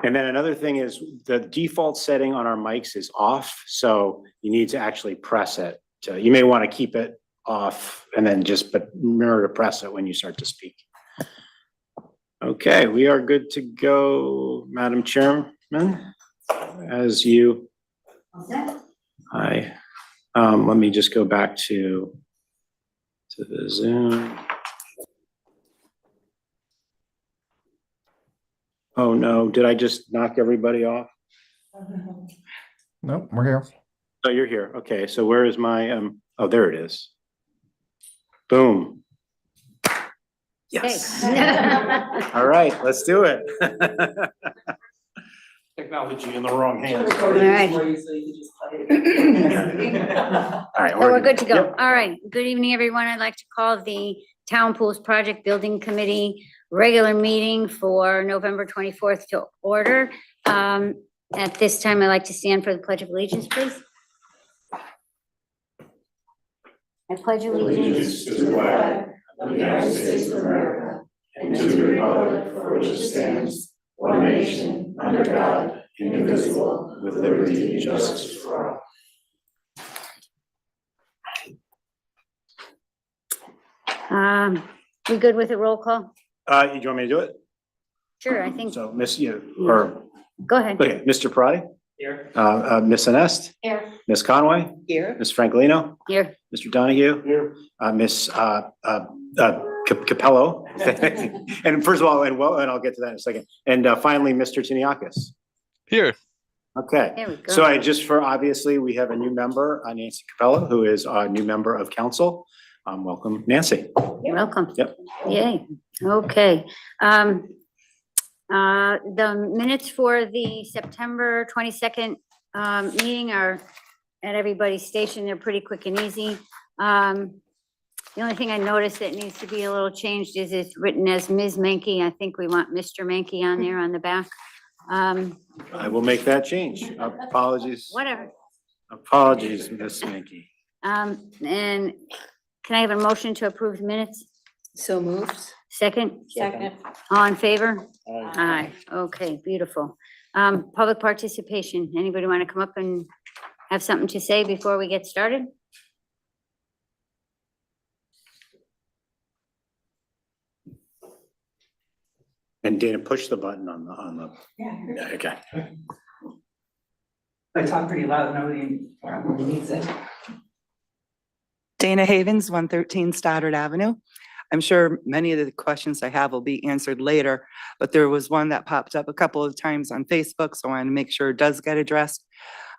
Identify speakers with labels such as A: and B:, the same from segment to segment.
A: And then another thing is the default setting on our mics is off, so you need to actually press it. You may want to keep it off and then but remember to press it when you start to speak. Okay, we are good to go, Madam Chairman, as you. Hi. Let me just go back to the Zoom. Oh no, did I just knock everybody off?
B: Nope, we're here.
A: Oh, you're here. Okay, so where is my, oh, there it is. Boom. Yes. All right, let's do it. Technology in the wrong hands.
C: All right.
A: All right,
C: So we're good to go.
A: Yep.
C: All right. Good evening, everyone. I'd like to call the Town Pools Project Building Committee regular meeting for November 24th to order. At this time, I'd like to stand for the Pledge of Allegiance, please. I pledge allegiance
D: to the flag of the United States of America and to the republic for which it stands, one nation, under God, indivisible, with liberty and justice for all.
C: We good with a roll call?
A: You want me to do it?
C: Sure, I think.
A: So Miss, or,
C: Go ahead.
A: okay, Mr. Parati?
D: Here.
A: Miss Inest?
C: Here.
A: Miss Conway?
C: Here.
A: Miss Francolino?
C: Here.
A: Mr. Donahue?
D: Here.
A: Miss Capello? And first of all, and I'll get to that in a second. And finally, Mr. Tiniakis.
E: Here.
A: Okay.
C: There we go.
A: So obviously, we have a new member, Nancy Capello, who is a new member of council. Welcome, Nancy.
C: You're welcome.
A: Yep.
C: Yay. Okay. The minutes for the September 22nd meeting are at everybody's station. They're pretty quick and easy. The only thing I noticed that needs to be a little changed is it's written as Ms. Mankey. I think we want Mr. Mankey on there on the back.
A: I will make that change. Apologies.
C: Whatever.
A: Apologies, Miss Mankey.
C: And can I have a motion to approve the minutes?
F: So moved.
C: Second?
F: Second.
C: All in favor? Aye. Okay, beautiful. Public participation. Anybody want to come up and have something to say before we get started?
A: And Dana, push the button on the.
F: Yeah.
A: Okay.
F: I talk pretty loud, nobody needs it. Dana Havens, 113 Stoddard Avenue. I'm sure many of the questions I have will be answered later, but there was one that popped up a couple of times on Facebook, so I want to make sure it does get addressed.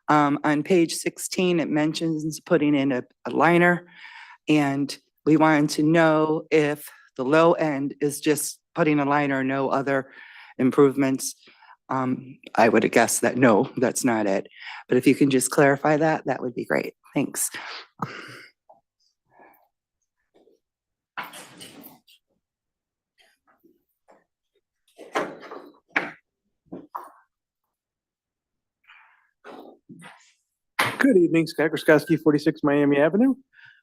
F: On page 16, it mentions putting in a liner, and we wanted to know if the low end is just putting a liner, no other improvements. I would have guessed that no, that's not it. But if you can just clarify that, that would be great. Thanks.
G: Good evening, Scott Groskowski, 46 Miami Avenue.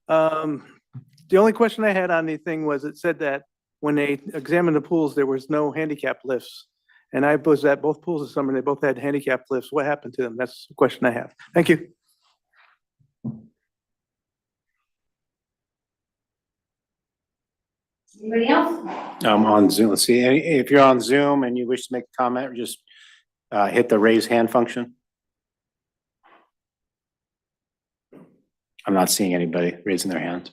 G: The only question I had on the thing was it said that when they examined the pools, there was no handicap lifts. And I was at both pools this summer, and they both had handicap lifts. What happened to them? That's the question I have. Thank you.
C: Anybody else?
A: I'm on Zoom. Let's see, if you're on Zoom and you wish to make a comment, just hit the raise hand function. I'm not seeing anybody raising their hand.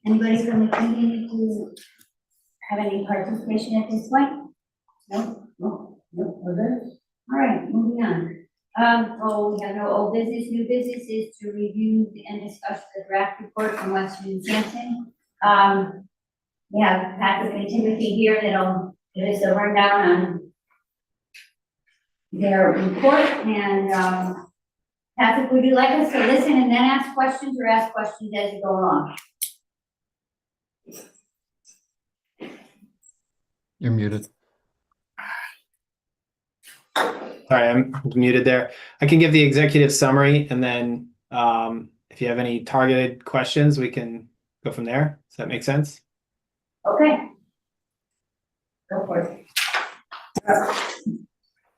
C: Anybody from the community to have any participation at this point? No, we're good. All right, moving on. We have no old business. New business is to review and discuss the draft report from Western and Sampson. We have Patrick and Timothy here that'll give us a rundown on their report. And Patrick, would you like us to listen and then ask questions, or ask questions as you go along?
B: You're muted.
H: Sorry, I'm muted there. I can give the executive summary, and then if you have any targeted questions, we can go from there. Does that make sense?
C: Okay. Go for it.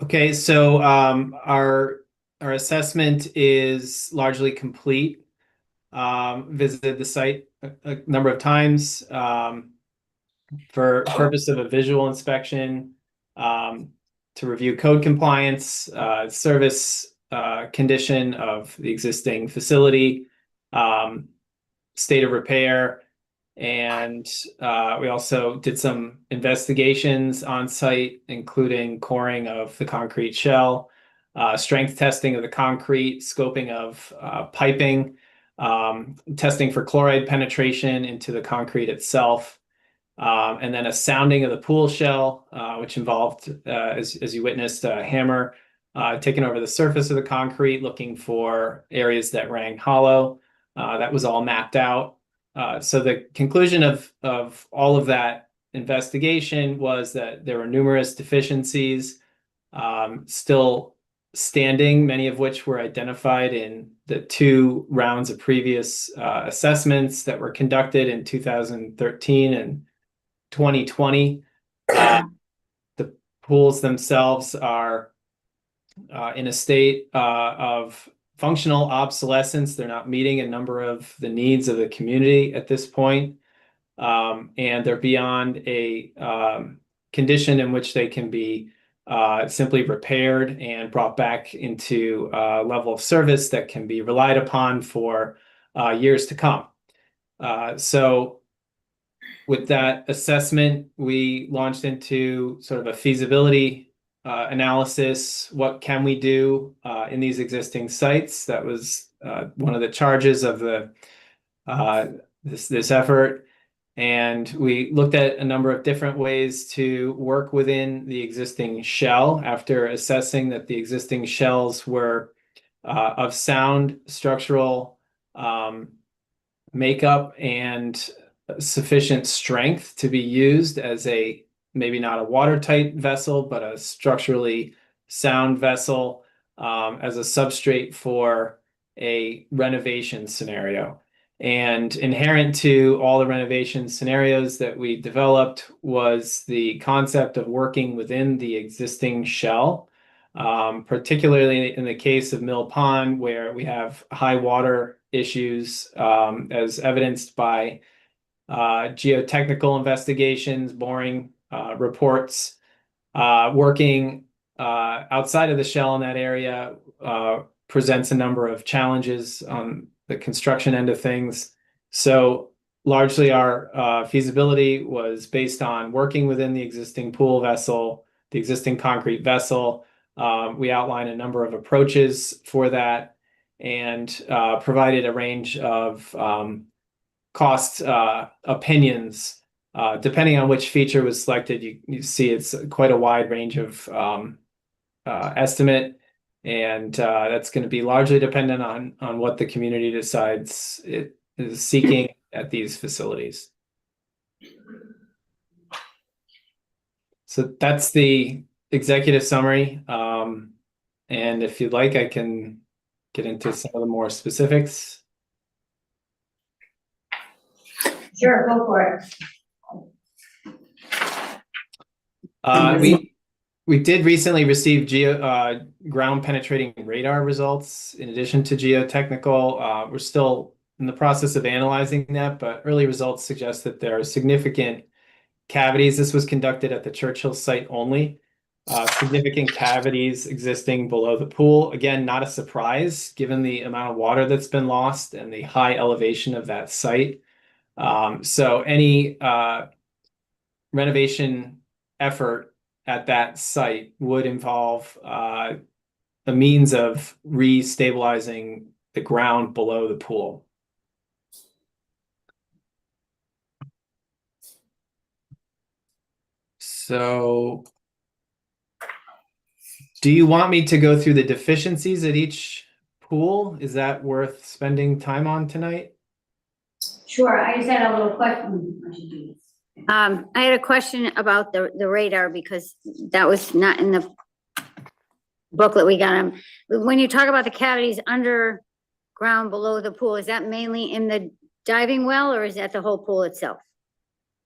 H: Okay, so our assessment is largely complete. Visited the site a number of times for purpose of a visual inspection, to review code compliance, service condition of the existing facility, state of repair, and we also did some investigations on site, including coring of the concrete shell, strength testing of the concrete, scoping of piping, testing for chloride penetration into the concrete itself, and then a sounding of the pool shell, which involved, as you witnessed, a hammer taking over the surface of the concrete, looking for areas that rang hollow. That was all mapped out. So the conclusion of all of that investigation was that there were numerous deficiencies still standing, many of which were identified in the 2 rounds of previous assessments that were conducted in 2013 and 2020. The pools themselves are in a state of functional obsolescence. They're not meeting a number of the needs of the community at this point. And they're beyond a condition in which they can be simply repaired and brought back into a level of service that can be relied upon for years to come. So with that assessment, we launched into sort of a feasibility analysis. What can we do in these existing sites? That was one of the charges of the this effort. And we looked at a number of different ways to work within the existing shell after assessing that the existing shells were of sound structural makeup and sufficient strength to be used as a, maybe not a watertight vessel, but a structurally sound vessel as a substrate for a renovation scenario. And inherent to all the renovation scenarios that we developed was the concept of working within the existing shell, particularly in the case of Mill Pond, where we have high water issues, as evidenced by geotechnical investigations, boring reports. Working outside of the shell in that area presents a number of challenges on the construction end of things. So largely our feasibility was based on working within the existing pool vessel, the existing concrete vessel. We outlined a number of approaches for that and provided a range of cost opinions. Depending on which feature was selected, you see it's quite a wide range of estimate. And that's going to be largely dependent on what the community decides it is seeking at these facilities. So that's the executive summary. And if you'd like, I can get into some of the more specifics.
C: Sure, go for
H: it. We did recently receive ground penetrating radar results in addition to geotechnical. We're still in the process of analyzing that, but early results suggest that there are significant cavities. This was conducted at the Churchill site only. Significant cavities existing below the pool. Again, not a surprise given the amount of water that's been lost and the high elevation of that site. So any renovation effort at that site would involve a means of re-stabilizing the ground below the pool. So do you want me to go through the deficiencies at each pool? Is that worth spending time on tonight?
C: Sure, I just had a little question.
B: I had a question about the radar because that was not in the booklet we got. When you talk about the cavities underground below the pool, is that mainly in the diving well or is that the whole pool itself?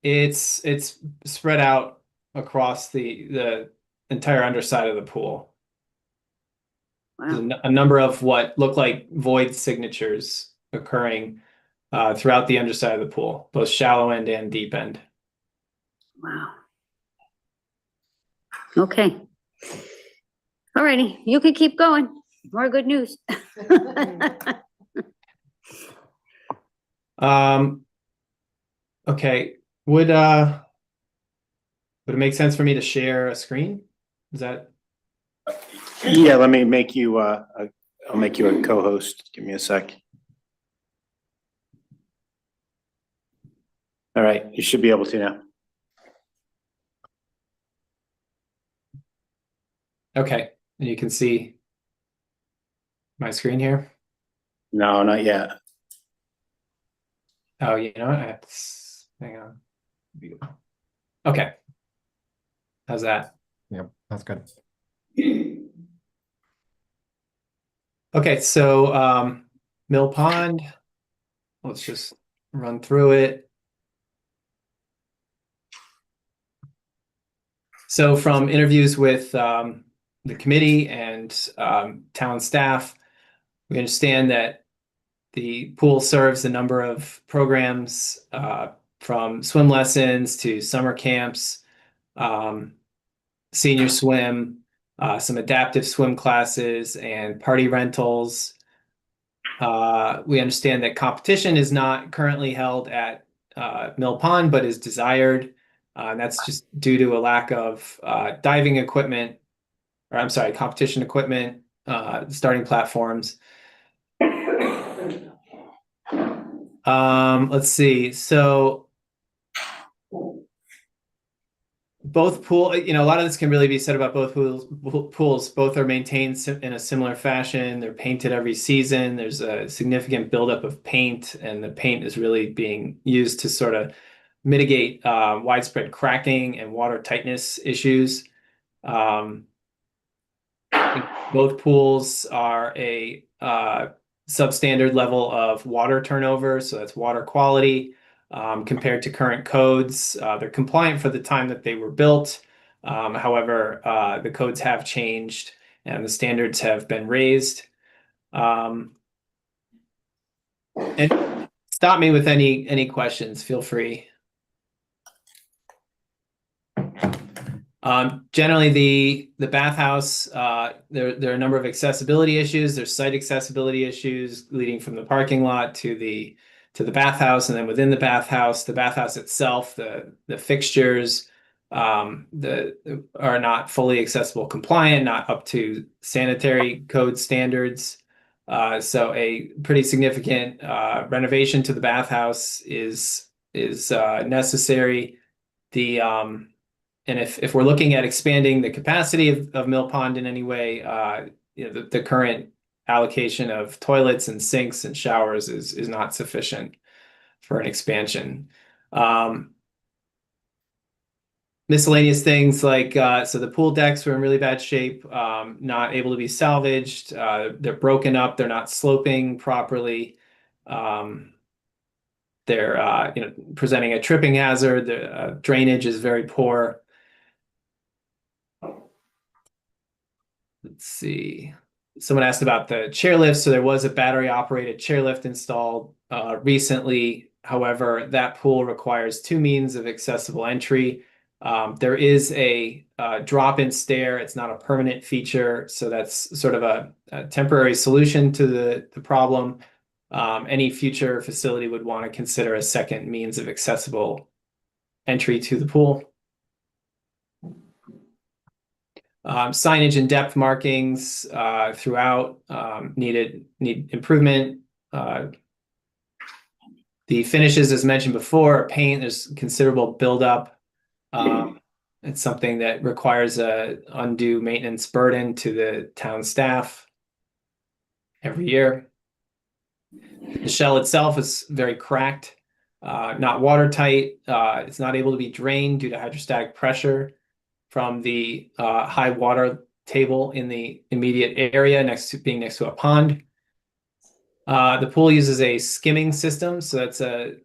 H: It's spread out across the entire underside of the pool. There's
B: Wow,
H: a number of what look like void signatures occurring throughout the underside of the pool, both shallow end and deep end.
B: wow. Okay. All righty, you can keep going. More good news.
H: Okay, would it make sense for me to share a screen? Is that
A: Yeah, let me make you, I'll make you a co-host. Give me a sec. All right, you should be able to now.
H: okay? And you can see my screen here.
A: No, not yet.
H: Oh, you know what? Hang on. Okay. How's that?
D: Yep, that's good.
H: Okay, so Mill Pond. Let's just run through it. So from interviews with the committee and town staff, we understand that the pool serves a number of programs from swim lessons to summer camps, senior swim, some adaptive swim classes, and party rentals. We understand that competition is not currently held at Mill Pond, but is desired. And that's just due to a lack of diving equipment, or I'm sorry, competition equipment, starting platforms. Let's see. So both pool, a lot of this can really be said about both pools. Both are maintained in a similar fashion. They're painted every season. There's a significant buildup of paint, and the paint is really being used to sort of mitigate widespread cracking and water tightness issues. Both pools are a substandard level of water turnover, so that's water quality. Compared to current codes, they're compliant for the time that they were built. However, the codes have changed and the standards have been raised. And stop me with any questions, feel free. Generally, the bathhouse, there are a number of accessibility issues. There's site accessibility issues leading from the parking lot to the bathhouse, and then within the bathhouse itself, the fixtures are not fully accessible compliant, not up to sanitary code standards. So a pretty significant renovation to the bathhouse is necessary. And if we're looking at expanding the capacity of Mill Pond in any way, the current allocation of toilets and sinks and showers is not sufficient for an expansion. Miscellaneous things like, so the pool decks were in really bad shape, not able to be salvaged. They're broken up. They're not sloping properly. They're presenting a tripping hazard. The drainage is very poor. Let's see. Someone asked about the chairlift. So there was a battery operated chairlift installed recently. However, that pool requires two means of accessible entry. There is a drop-in stair. It's not a permanent feature. So that's sort of a temporary solution to the problem. Any future facility would want to consider a second means of accessible entry to the pool. Signage and depth markings throughout need improvement. The finishes, as mentioned before, paint, there's considerable buildup. It's something that requires a undue maintenance burden to the town staff every year. The shell itself is very cracked, not watertight. It's not able to be drained due to hydrostatic pressure from the high water table in the immediate area next to a pond. The pool uses a skimming system, so that's a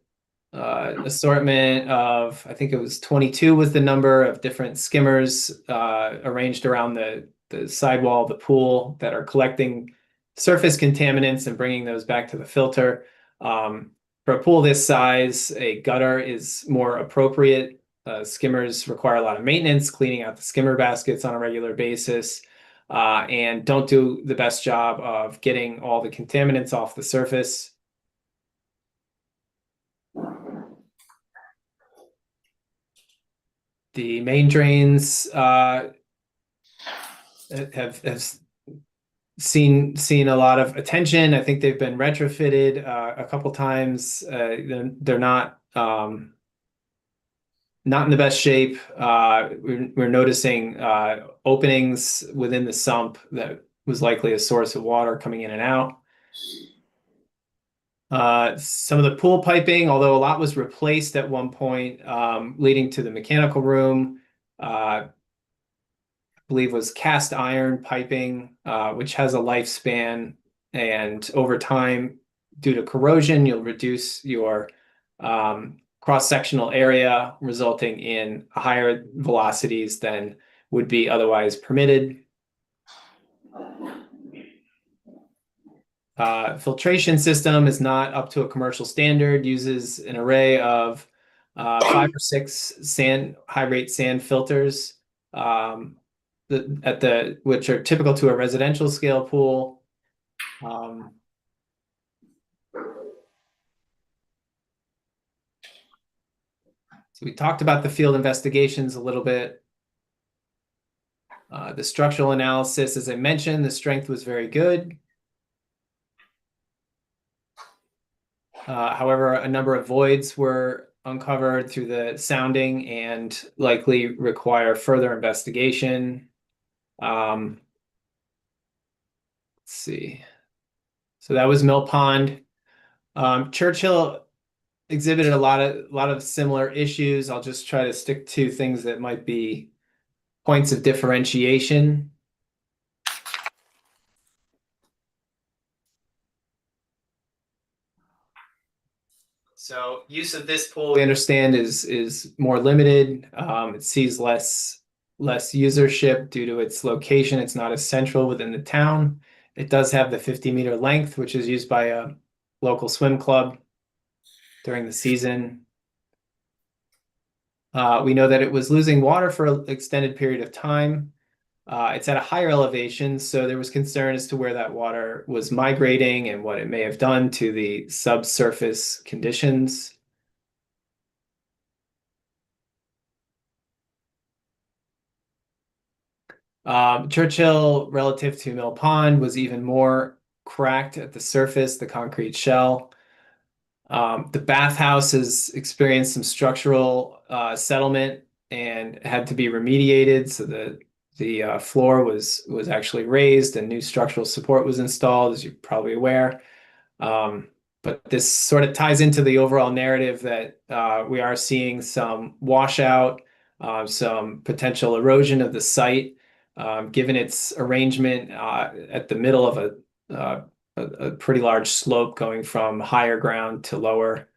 H: assortment of, I think it was 22 was the number of different skimmers arranged around the the sidewall of the pool that are collecting surface contaminants and bringing those back to the filter. For a pool this size, a gutter is more appropriate. Skimmers require a lot of maintenance, cleaning out the skimmer baskets on a regular basis, and don't do the best job of getting all the contaminants off the surface. The main drains have seen a lot of attention. I think they've been retrofitted a couple times. They're not in the best shape. We're noticing openings within the sump that was likely a source of water coming in and out. Some of the pool piping, although a lot was replaced at one point, leading to the mechanical room, I believe was cast iron piping, which has a lifespan, and over time, due to corrosion, you'll reduce your cross-sectional area, resulting in higher velocities than would be otherwise permitted. Filtration system is not up to a commercial standard, uses an array of 5 or 6 high rate sand filters, which are typical to a residential scale pool. So we talked about the field investigations a little bit. The structural analysis, as I mentioned, the strength was very good. However, a number of voids were uncovered through the sounding and likely require further investigation. Let's see. So that was Mill Pond. Churchill exhibited a lot of similar issues. I'll just try to stick to things that might be points of differentiation. So use of this pool, we understand, is more limited. It sees less usership due to its location. It's not as central within the town. It does have the 50-meter length, which is used by a local swim club during the season. We know that it was losing water for an extended period of time. It's at a higher elevation, so there was concern as to where that water was migrating and what it may have done to the subsurface conditions. Churchill, relative to Mill Pond, was even more cracked at the surface, the concrete shell. The bathhouse has experienced some structural settlement and had to be remediated, so the floor was actually raised and new structural support was installed, as you're probably aware. But this sort of ties into the overall narrative that we are seeing some washout, some potential erosion of the site, given its arrangement at the middle of a pretty large slope going from higher ground to lower.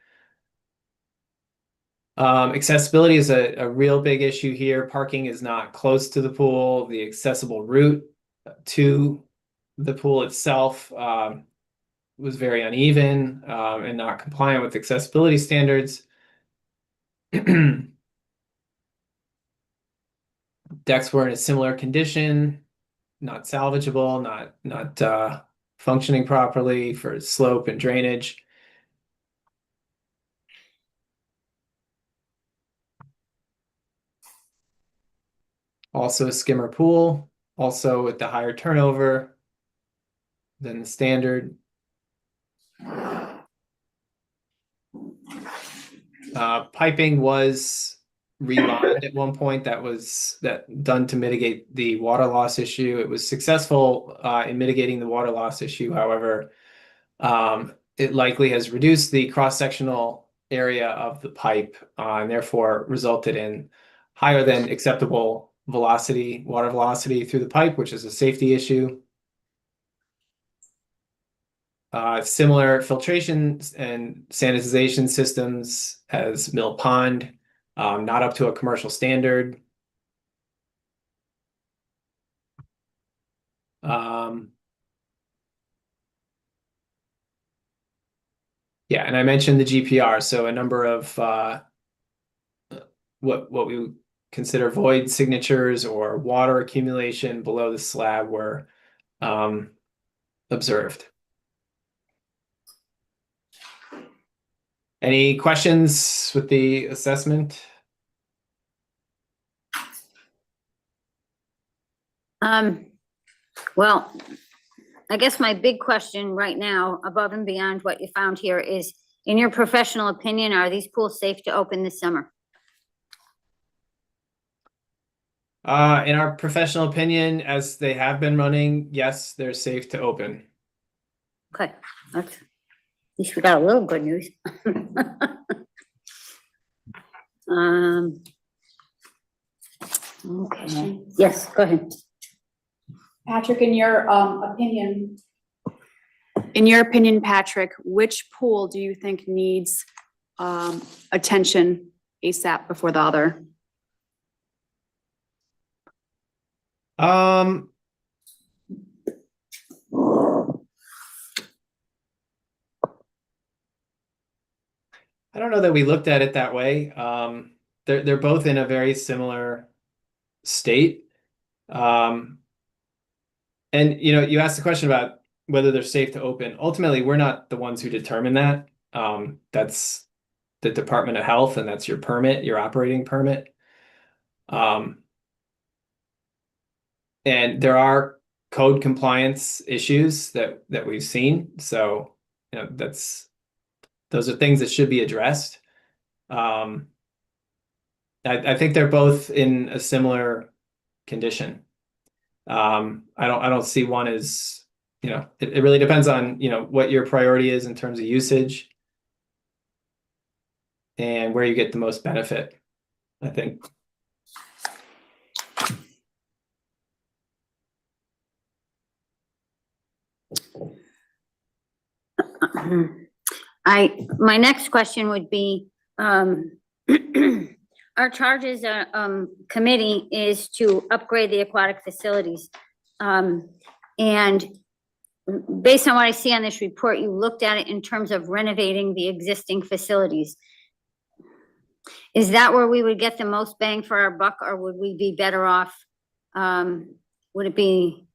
H: Accessibility is a real big issue here. Parking is not close to the pool. The accessible route to the pool itself was very uneven and not compliant with accessibility standards. Decks were in a similar condition, not salvageable, not functioning properly for slope and drainage. Also a skimmer pool, also with the higher turnover than the standard. Piping was relined at one point. That was done to mitigate the water loss issue. It was successful in mitigating the water loss issue. However, it likely has reduced the cross-sectional area of the pipe and therefore resulted in higher than acceptable velocity, water velocity through the pipe, which is a safety issue. Similar filtration and sanitization systems as Mill Pond, not up to a commercial standard. Yeah, and I mentioned the GPR, so a number of what we would consider void signatures or water accumulation below the slab were observed. Any questions with the assessment?
B: Well, I guess my big question right now, above and beyond what you found here, is, in your professional opinion, are these pools safe to open this summer?
H: In our professional opinion, as they have been running, yes, they're safe to open.
B: Okay, that's, at least we got a little good news. Okay, yes, go ahead.
E: Patrick, in your opinion, Patrick, which pool do you think needs attention ASAP before the other?
H: I don't know that we looked at it that way. They're both in a very similar state. And you asked the question about whether they're safe to open. Ultimately, we're not the ones who determine that. That's the Department of Health, and that's your permit, your operating permit. And there are code compliance issues that we've seen. So, those are things that should be addressed. I think they're both in a similar condition. I don't see one as, it really depends on, what your priority is in terms of usage and where you get the most benefit, I think.
B: My next question would be, our charges committee is to upgrade the aquatic facilities. And based on what I see on this report, you looked at it in terms of renovating the existing facilities. Is that where we would get the most bang for our buck, or would we be better off? Would it be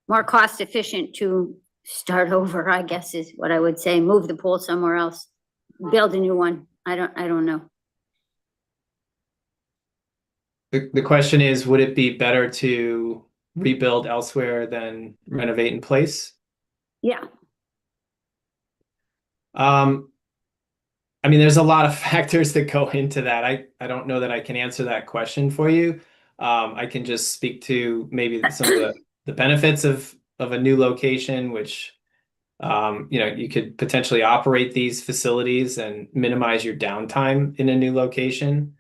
B: more cost efficient to start over, I guess is what I would say, move the pool somewhere else, build a new one? I don't know.
H: The question is, would it be better to rebuild elsewhere than renovate in place?
B: Yeah.
H: I mean, there's a lot of factors that go into that. I don't know that I can answer that question for you. I can just speak to maybe some of the benefits of a new location, which, you could potentially operate these facilities and minimize your downtime in a new location.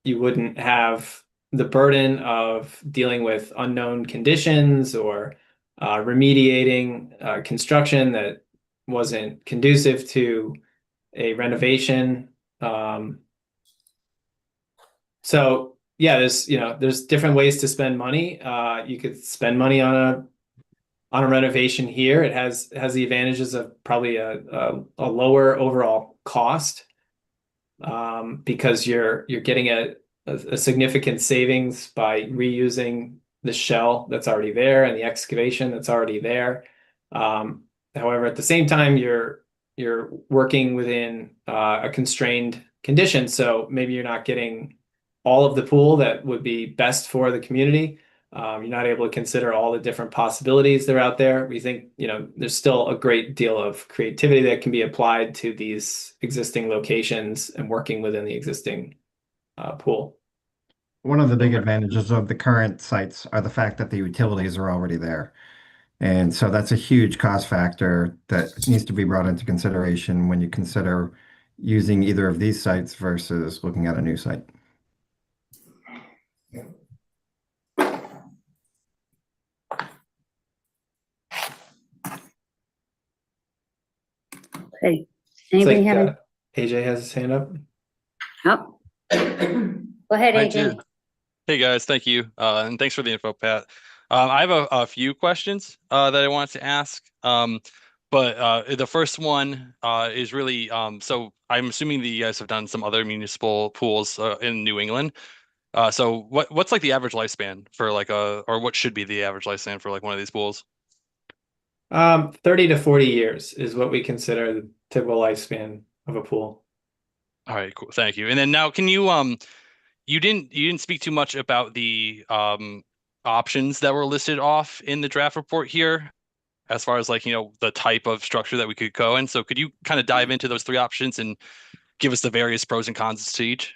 H: You wouldn't have the burden of dealing with unknown conditions or remediating construction that wasn't conducive to a renovation. So yeah, there's different ways to spend money. You could spend money on a renovation here. It has the advantages of probably a lower overall cost, because you're getting a significant savings by reusing the shell that's already there and the excavation that's already there. However, at the same time, you're working within a constrained condition, so maybe you're not getting all of the pool that would be best for the community. You're not able to consider all the different possibilities that are out there. We think, there's still a great deal of creativity that can be applied to these existing locations and working within the existing pool.
I: One of the big advantages of the current sites are the fact that the utilities are already there. And so that's a huge cost factor that needs to be brought into consideration when you consider using either of these sites versus looking at a new site.
B: Okay. Anybody have any?
H: AJ has his hand up.
B: Oh. Go ahead,
J: I
B: AJ.
J: do. Hey guys, thank you. And thanks for the info, Pat. I have a few questions that I wanted to ask. But the first one is really so I'm assuming that you guys have done some other municipal pools in New England. So what's like the average lifespan for like or what should be the average lifespan for like one of these pools?
H: 30 to 40 years is what we consider the typical lifespan of a pool.
J: All right, cool. Thank you. And then now can you you didn't speak too much about the options that were listed off in the draft report here as far as like, the type of structure that we could go in. So could you kind of dive into those three options and give us the various pros and cons to each?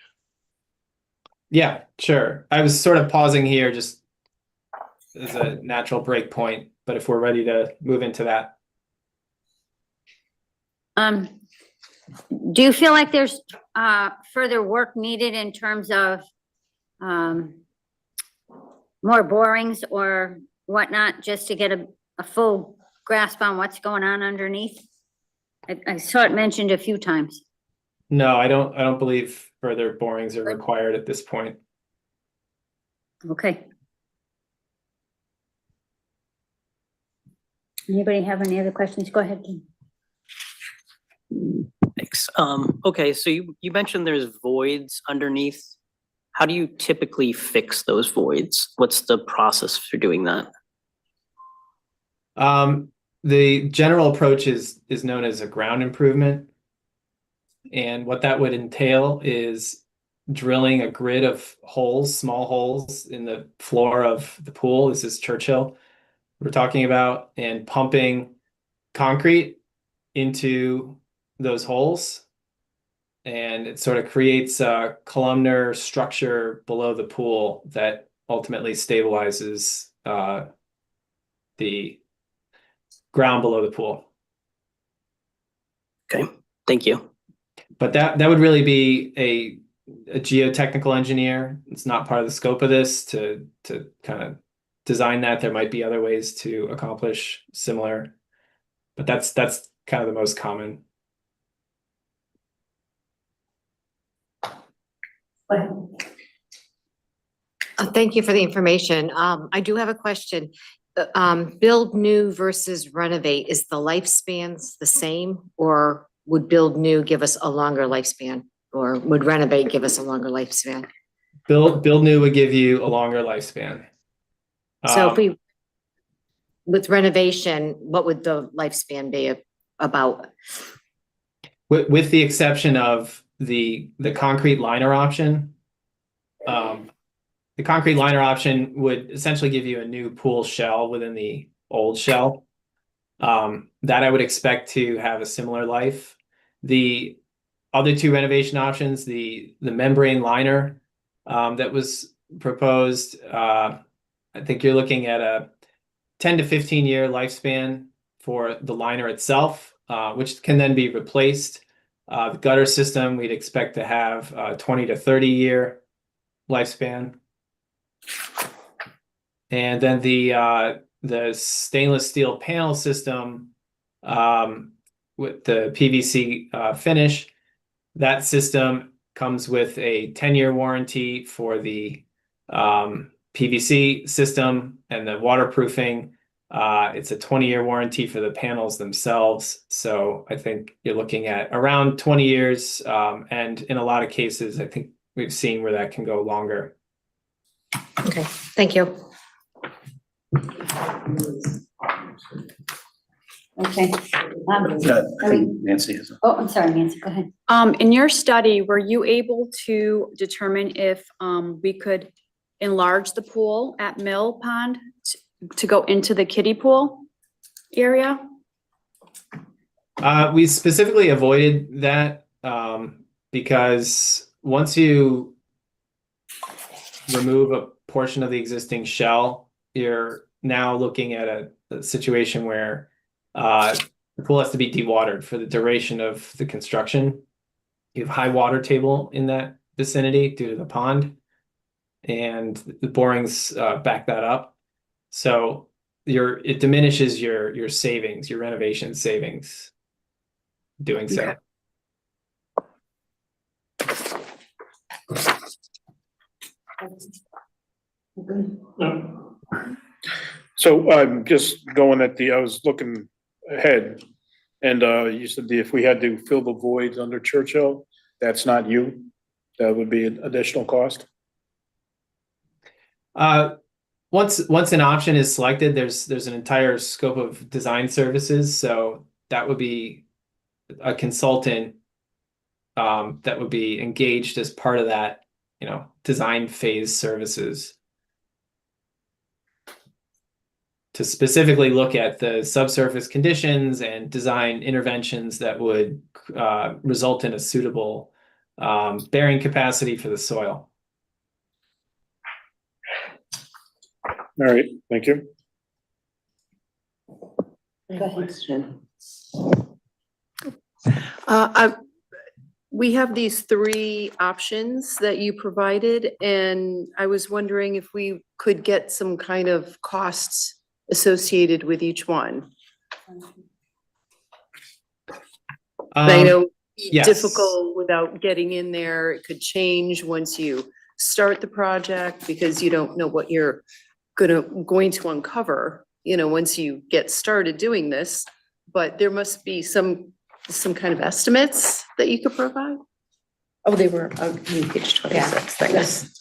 H: Yeah, sure. I was sort of pausing here just as a natural break point, but if we're ready to move into that.
B: Do you feel like there's further work needed in terms of more borings or whatnot, just to get a full grasp on what's going on underneath? I saw it mentioned a few times.
H: No, I don't believe further borings are required at this point.
B: Okay. Anybody have any other questions? Go ahead, Kim.
K: Thanks. Okay, so you mentioned there's voids underneath. How do you typically fix those voids? What's the process for doing that?
H: The general approach is known as a ground improvement. And what that would entail is drilling a grid of holes, small holes in the floor of the pool. This is Churchill we're talking about, and pumping concrete into those holes. And it sort of creates a columnar structure below the pool that ultimately stabilizes the ground below the pool.
K: Okay, thank you.
H: But that would really be a geotechnical engineer. It's not part of the scope of this to kind of design that. There might be other ways to accomplish similar, but that's kind of the most common.
L: Thank you for the information. I do have a question. Build new versus renovate, is the lifespans the same, or would build new give us a longer lifespan, or would renovate give us a longer lifespan?
H: Build new would give you a longer lifespan.
L: So if we, with renovation, what would the lifespan be about?
H: With the exception of the concrete liner option, the concrete liner option would essentially give you a new pool shell within the old shell. That I would expect to have a similar life. The other two renovation options, the membrane liner that was proposed, I think you're looking at a 10 to 15 year lifespan for the liner itself, which can then be replaced. The gutter system, we'd expect to have a 20 to 30 year lifespan. And then the stainless steel panel system with the PVC finish, that system comes with a 10-year warranty for the PVC system and the waterproofing. It's a 20-year warranty for the panels themselves. So I think you're looking at around 20 years. And in a lot of cases, I think we've seen where that can go longer.
L: Okay, thank you.
B: Okay.
A: I think Nancy has.
B: Oh, I'm sorry, Nancy, go ahead.
E: In your study, were you able to determine if we could enlarge the pool at Mill Pond to go into the kiddie pool area?
H: We specifically avoided that because once you remove a portion of the existing shell, you're now looking at a situation where the pool has to be dewatered for the duration of the construction. You have high water table in that vicinity due to the pond, and the borings back that up. So it diminishes your savings, your renovation savings doing so.
L: Okay.
G: So I'm just going I was looking ahead, and you said if we had to fill the voids under Churchill, that's not you? That would be an additional cost?
H: Once an option is selected, there's an entire scope of design services, so that would be a consultant that would be engaged as part of that, design phase services to specifically look at the subsurface conditions and design interventions that would result in a suitable bearing capacity for the soil.
G: All right, thank you.
M: Question. We have these three options that you provided, and I was wondering if we could get some kind of costs associated with each one. I know
H: yes.
M: difficult without getting in there. It could change once you start the project because you don't know what you're going to uncover, once you get started doing this. But there must be some kind of estimates that you could provide. Oh, they were on page 26. Thanks.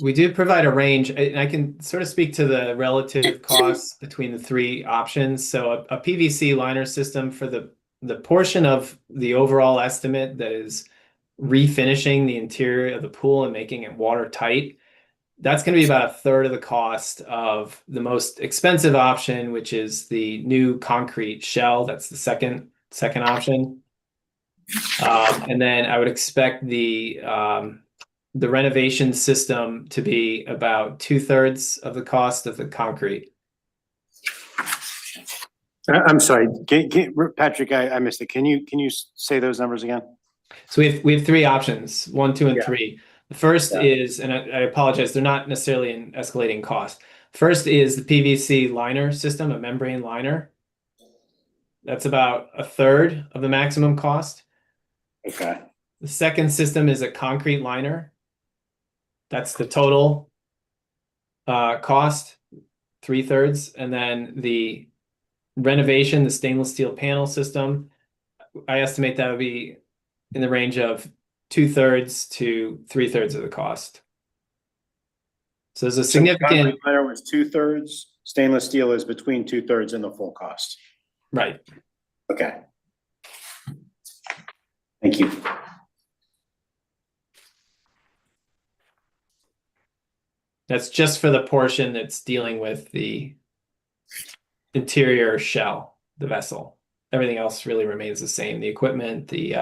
H: We do provide a range, and I can sort of speak to the relative costs between the three options. So a PVC liner system for the portion of the overall estimate that is refinishing the interior of the pool and making it watertight, that's going to be about a third of the cost of the most expensive option, which is the new concrete shell. That's the second option. And then I would expect the renovation system to be about 2/3 of the cost of the concrete.
A: I'm sorry, Patrick, I missed it. Can you say those numbers again?
H: So we have three options, 1, 2, and
A: Yeah.
H: 3. The first is, and I apologize, they're not necessarily an escalating cost. First is the PVC liner system, a membrane liner. That's about a third of the maximum cost.
A: Okay.
H: The second system is a concrete liner. That's the total cost, 3/3. And then the renovation, the stainless steel panel system, I estimate that would be in the range of 2/3 to 3/3 of the cost. So there's a significant.
A: Concrete liner was 2/3, stainless steel is between 2/3 and the full cost.
H: Right.
A: Okay. Thank you.
H: That's just for the portion that's dealing with the interior shell, the vessel. Everything else really remains the same. The equipment, the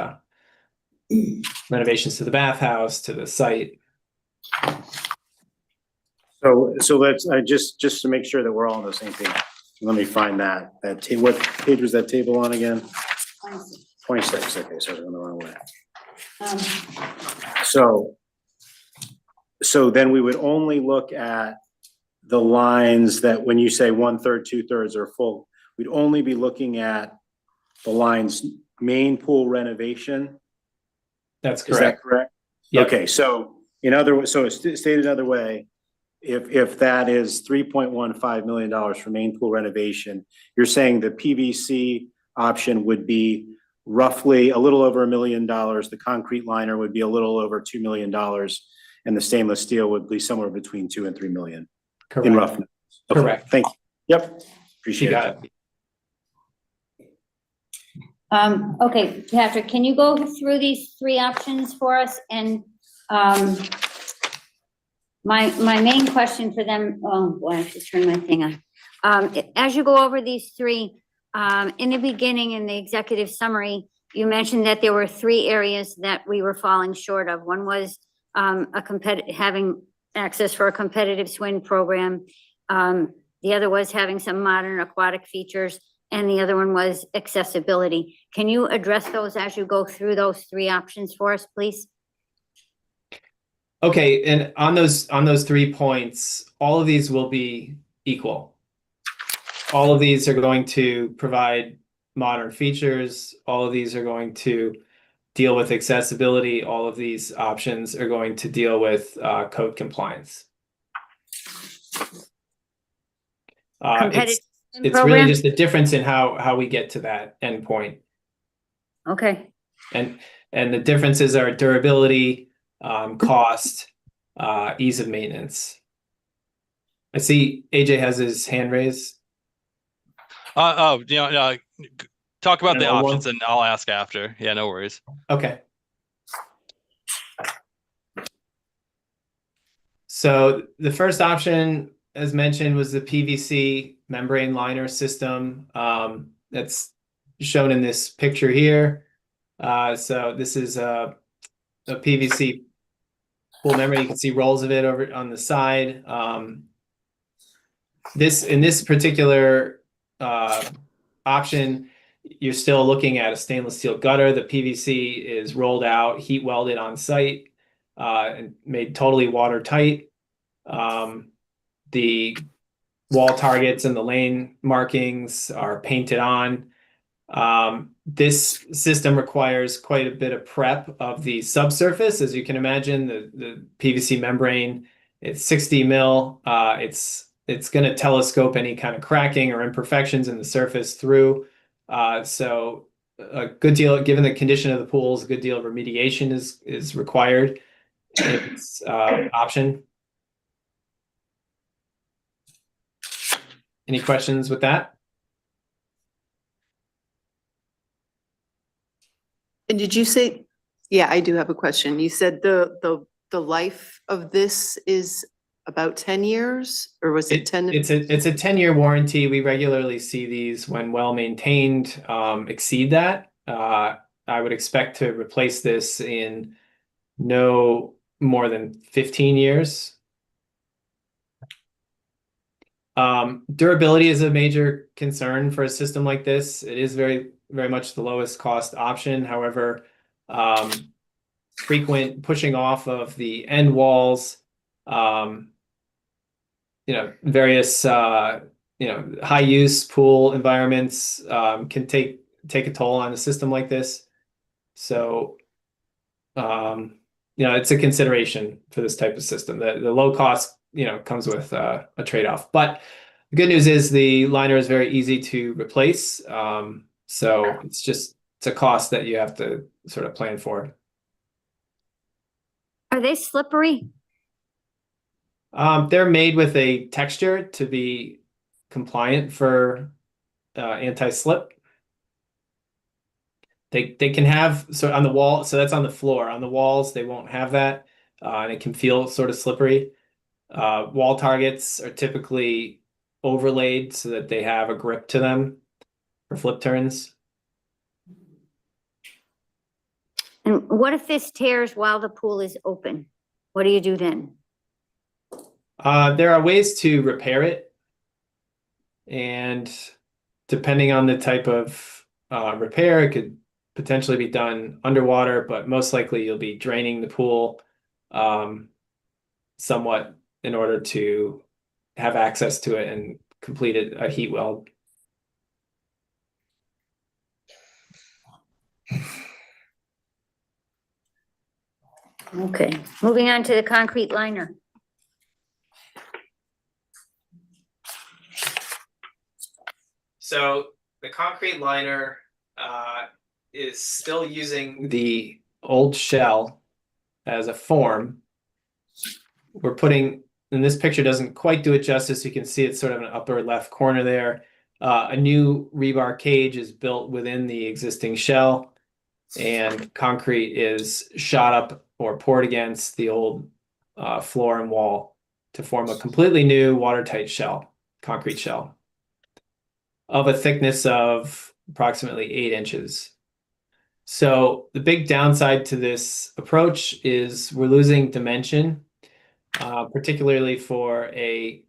H: renovations to the bathhouse, to the site.
A: So let's, just to make sure that we're all on the same page, let me find that what page was that table on again? 26, okay, so I'm going the wrong way. So then we would only look at the lines that when you say 1/3, 2/3 are full, we'd only be looking at the lines main pool renovation.
H: That's
A: Is
H: correct.
A: that correct?
H: Yep.
A: Okay, so stated another way, if that is $3.15 million for main pool renovation, you're saying the PVC option would be roughly a little over $1 million. The concrete liner would be a little over $2 million, and the stainless steel would be somewhere between 2 and 3 million.
H: Correct.
A: In rough numbers. Okay,
H: Correct.
A: thank you. Yep,
H: You
A: appreciate
H: got
A: it.
H: it.
B: Okay, Patrick, can you go through these three options for us? And, my main question for them, oh boy, I have to turn my thing on. As you go over these three, in the beginning, in the executive summary, you mentioned that there were three areas that we were falling short of. One was, having access for a competitive swim program. The other was having some modern aquatic features, and the other one was accessibility. Can you address those as you go through those three options for us, please?
H: Okay, and on those 3 points, all of these will be equal. All of these are going to provide modern features. All of these are going to deal with accessibility. All of these options are going to deal with code compliance.
B: Competitive
H: It's really
B: program?
H: just the difference in how we get to that endpoint.
B: Okay,
H: And the differences are durability, cost, ease of maintenance. I see AJ has his hand raised.
J: Talk about the
H: No,
J: options and I'll ask after. Yeah, no worries.
H: Okay. So the first option, as mentioned, was the PVC membrane liner system. That's shown in this picture here. So this is a PVC pool membrane. You can see rolls of it over on the side. In this particular option, you're still looking at a stainless steel gutter. The PVC is rolled out, heat welded on site, and made totally watertight. The wall targets and the lane markings are painted on. This system requires quite a bit of prep of the subsurface. As you can imagine, the PVC membrane, it's 60 mil. It's going to telescope any kind of cracking or imperfections in the surface through. So a good deal, given the condition of the pools, a good deal of remediation is required. It's option. Any questions with that?
M: And did you say, yeah, I do have a question. You said the life of this is about 10 years, or was it 10?
H: It's a 10-year warranty. We regularly see these, when well maintained, exceed that. I would expect to replace this in no more than 15 years. Durability is a major concern for a system like this. It is very, very much the lowest cost option. However, frequent pushing off of the end walls, various high use pool environments can take a toll on a system like this. So it's a consideration for this type of system. The low cost comes with a trade-off. But the good news is the liner is very easy to replace. So it's a cost that you have to sort of plan for.
B: are they slippery?
H: They're made with a texture to be compliant for anti-slip. They can have, so on the wall, so that's on the floor. On the walls, they won't have that, and it can feel sort of slippery. Wall targets are typically overlaid so that they have a grip to them for flip turns.
B: And what if this tears while the pool is open? What do you do then?
H: There are ways to repair it, and depending on the type of repair, it could potentially be done underwater, but most likely you'll be draining the pool somewhat in order to have access to it and complete a heat weld.
B: Okay, moving on to the concrete liner.
H: So the concrete liner is still using the old shell as a form. We're putting, and this picture doesn't quite do it justice. You can see it's sort of an upper left corner there. A new rebar cage is built within the existing shell, and concrete is shot up or poured against the old floor and wall to form a completely new watertight shell, concrete shell, of a thickness of approximately 8 inches. So the big downside to this approach is we're losing dimension, particularly for a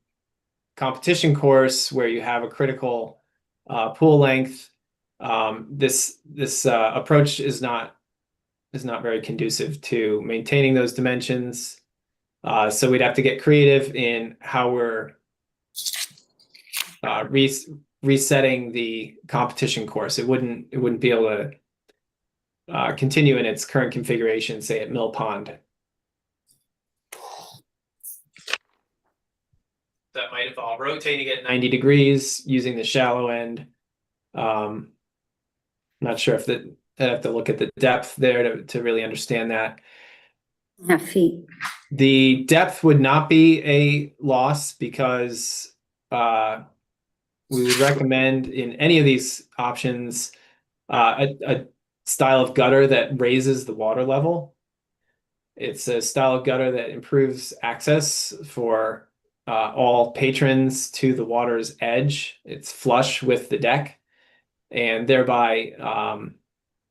H: competition course where you have a critical pool length. This approach is not very conducive to maintaining those dimensions. So we'd have to get creative in how we're resetting the competition course. It wouldn't be able to continue in its current configuration, say at Mill Pond. that might involve rotating it 90 degrees using the shallow end. Not sure if I have to look at the depth there to really understand that.
B: Half feet.
H: The depth would not be a loss because we would recommend in any of these options a style of gutter that raises the water level. It's a style of gutter that improves access for all patrons to the water's edge. It's flush with the deck and thereby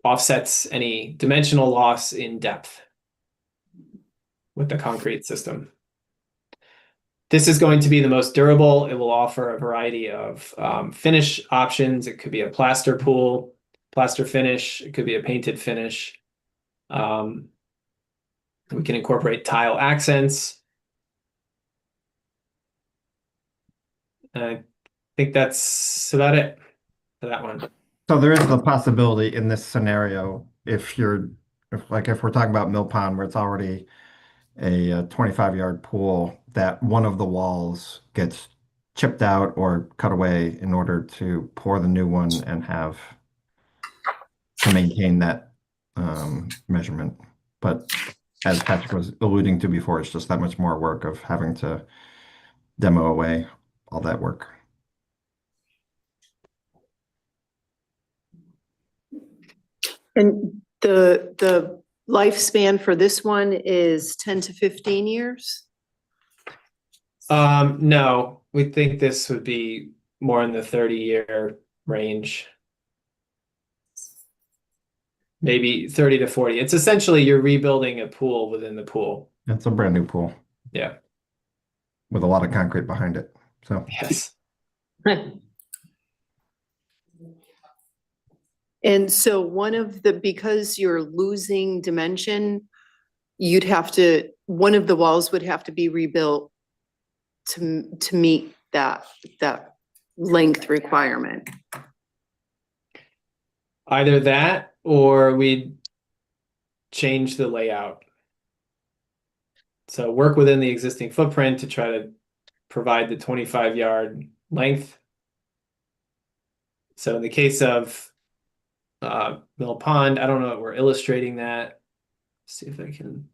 H: offsets any dimensional loss in depth with the concrete system. This is going to be the most durable. It will offer a variety of finish options. It could be a plaster pool, plaster finish. It could be a painted finish. We can incorporate tile accents. I think that's about it for that one.
I: So there is the possibility in this scenario, if we're talking about Mill Pond where it's already a 25-yard pool, that one of the walls gets chipped out or cut away in order to pour the new one and to maintain that measurement. But as Patrick was alluding to before, it's just that much more work of having to demo away all that work.
M: And the lifespan for this one is 10 to 15 years?
H: No, we think this would be more in the 30-year range. Maybe 30 to 40. It's essentially you're rebuilding a pool within the pool.
I: It's a brand new pool
H: Yeah.
I: with a lot of concrete behind it. So
H: Yes.
M: And so because you're losing dimension, one of the walls would have to be rebuilt to meet that length requirement.
H: Either that or we'd change the layout. So work within the existing footprint to try to provide the 25-yard length. So in the case of Mill Pond, I don't know if we're illustrating that. Let's see if I can.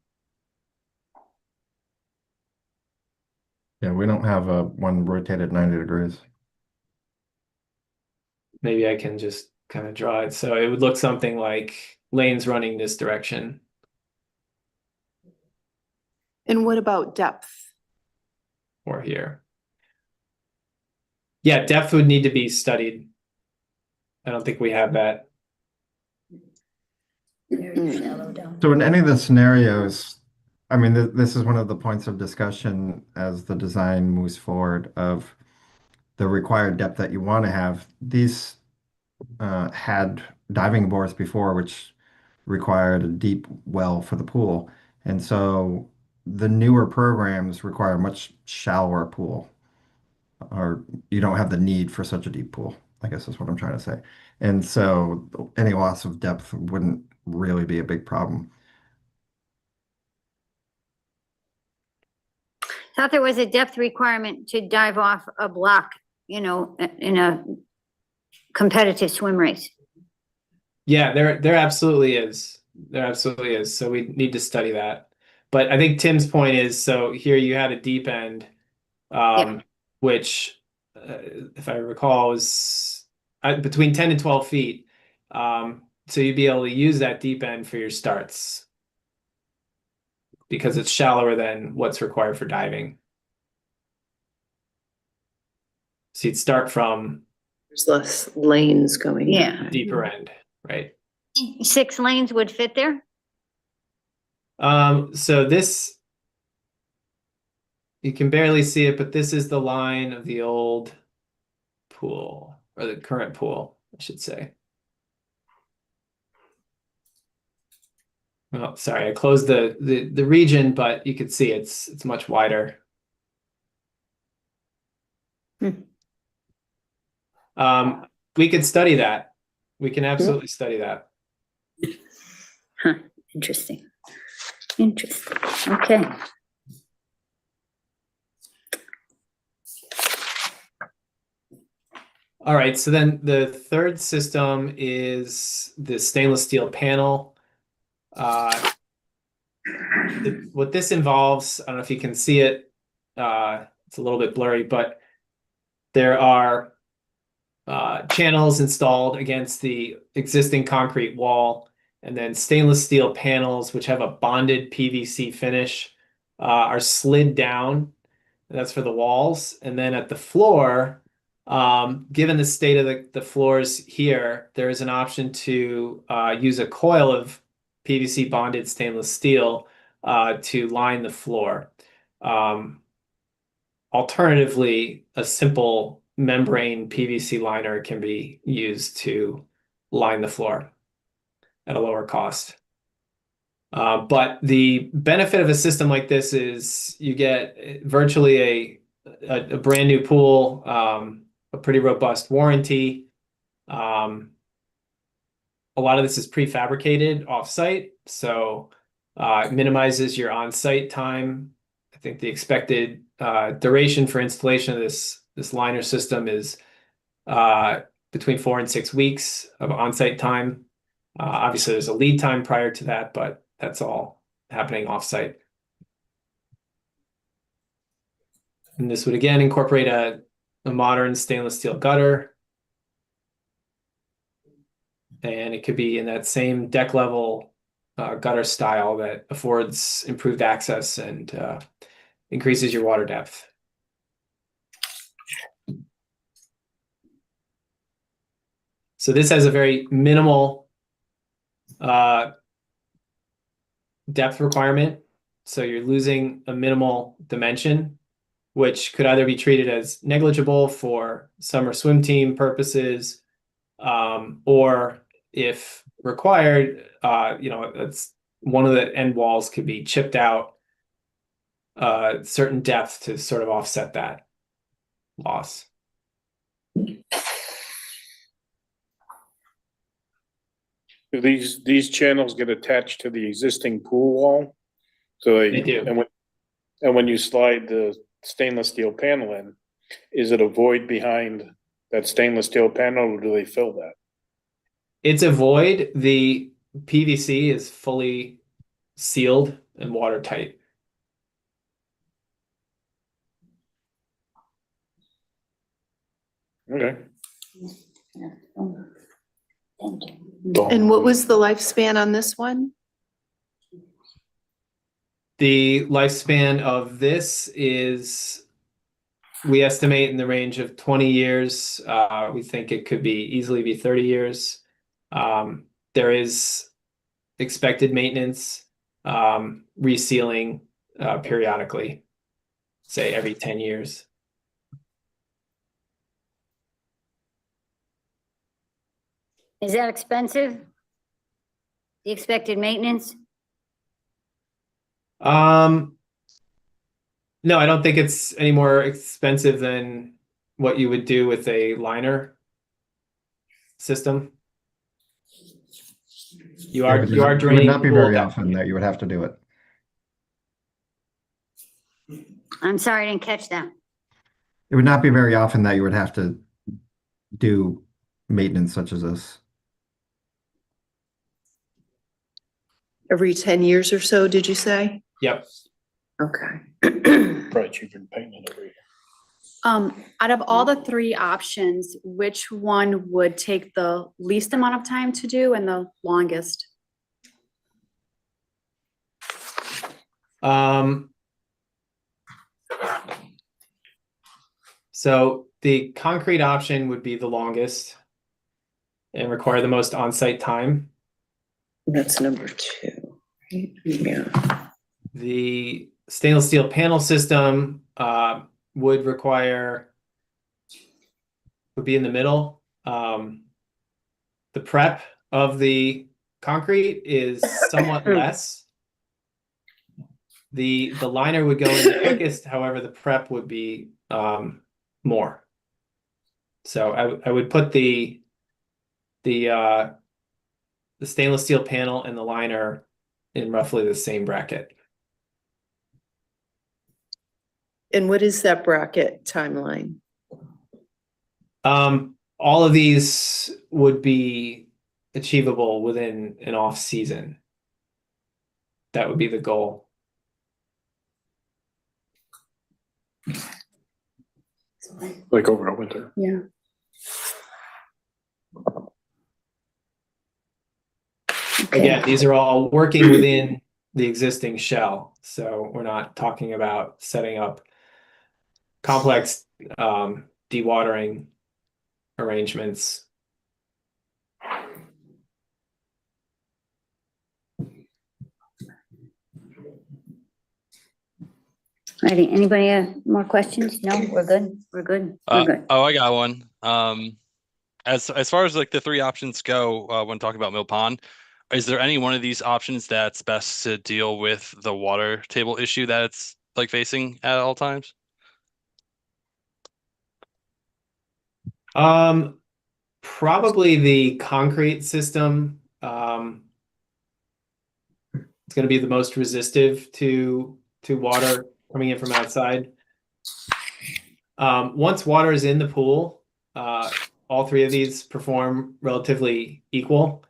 I: yeah, we don't have one rotated 90 degrees.
H: Maybe I can just kind of draw it. So it would look something like lanes running this direction.
M: And what about depth?
H: Or here. Yeah, depth would need to be studied. I don't think we have that.
B: Very shallow down.
I: So in any of the scenarios, I mean, this is one of the points of discussion as the design moves forward of the required depth that you want to have. These had diving boards before, which required a deep well for the pool. And so the newer programs require a much shallower pool, or you don't have the need for such a deep pool, I guess is what I'm trying to say. And so any loss of depth wouldn't really be a big problem.
B: Thought there was a depth requirement to dive off a block, in a competitive swim race.
H: Yeah, there absolutely is. There absolutely is. So we need to study that. But I think Tim's point is, so here you had a deep end, which, if I recall, was between 10 and 12 feet. So you'd be able to use that deep end for your starts because it's shallower than what's required for diving. So you'd start from
M: There's less lanes going.
B: Yeah.
H: deeper end, right?
B: 6 lanes would fit there?
H: So this, you can barely see it, but this is the line of the old pool, or the current pool, I should say. Oh, sorry, I closed the region, but you can see it's much wider. We could study that. We can absolutely study that.
B: Huh, interesting. Interesting, okay.
H: All right, so then the third system is the stainless steel panel. What this involves, I don't know if you can see it, it's a little bit blurry, but there are channels installed against the existing concrete wall, and then stainless steel panels, which have a bonded PVC finish, are slid down. That's for the walls. And then at the floor, given the state of the floors here, there is an option to use a coil of PVC bonded stainless steel to line the floor. Alternatively, a simple membrane PVC liner can be used to line the floor at a lower cost. But the benefit of a system like this is you get virtually a brand new pool, a pretty robust warranty. A lot of this is prefabricated off-site, so it minimizes your on-site time. I think the expected duration for installation of this liner system is between 4 and 6 weeks of on-site time. Obviously, there's a lead time prior to that, but that's all happening off-site. And this would again incorporate a modern stainless steel gutter. And it could be in that same deck level gutter style that affords improved access and increases your water depth. So this has a very minimal depth requirement. So you're losing a minimal dimension, which could either be treated as negligible for summer swim team purposes, or if required, it's one of the end walls could be chipped out certain depth to sort of offset that loss.
D: Do these channels get attached to the existing pool wall? So
H: They do.
D: And when you slide the stainless steel panel in, is it a void behind that stainless steel panel, or do they fill that?
H: It's a void. The PVC is fully sealed and watertight.
D: Okay.
M: And what was the lifespan on this one?
H: The lifespan of this is, we estimate, in the range of 20 years. We think it could easily be 30 years. There is expected maintenance, resealing periodically, say every 10 years.
B: Is that expensive? The expected maintenance?
H: No, I don't think it's any more expensive than what you would do with a liner system. You are
I: It would
H: draining
I: not be
H: the pool
I: very
H: down.
I: often that you would have to do it.
B: I'm sorry, I didn't catch that.
I: It would not be very often that you would have to do maintenance such as this.
M: Every 10 years or so, did you say?
H: Yep.
M: Okay.
D: Probably cheaper than painting it every year.
E: Out of all the three options, which one would take the least amount of time to do and the longest?
H: So the concrete option would be the longest and require the most on-site time.
M: That's number 2. Right? Yeah.
H: The stainless steel panel system would be in the middle. The prep of the concrete is somewhat less. The liner would go in the quickest, however, the prep would be more. So I would put the stainless steel panel and the liner in roughly the same bracket.
M: And what is that bracket timeline?
H: all of these would be achievable within an off season. That would be the goal.
G: Like over a winter.
E: Yeah.
H: Again, these are all working within the existing shell. So we're not talking about setting up complex dewatering arrangements.
B: Ready, anybody have more questions? No, we're good, we're good, we're good.
J: Oh, I got one. As far as like the three options go, when talking about Mill Pond, is there any one of these options that's best to deal with the water table issue that it's like facing at all times?
H: Probably the concrete system. It's going to be the most resistive to water coming in from outside. Once water is in the pool, all three of these perform relatively equal.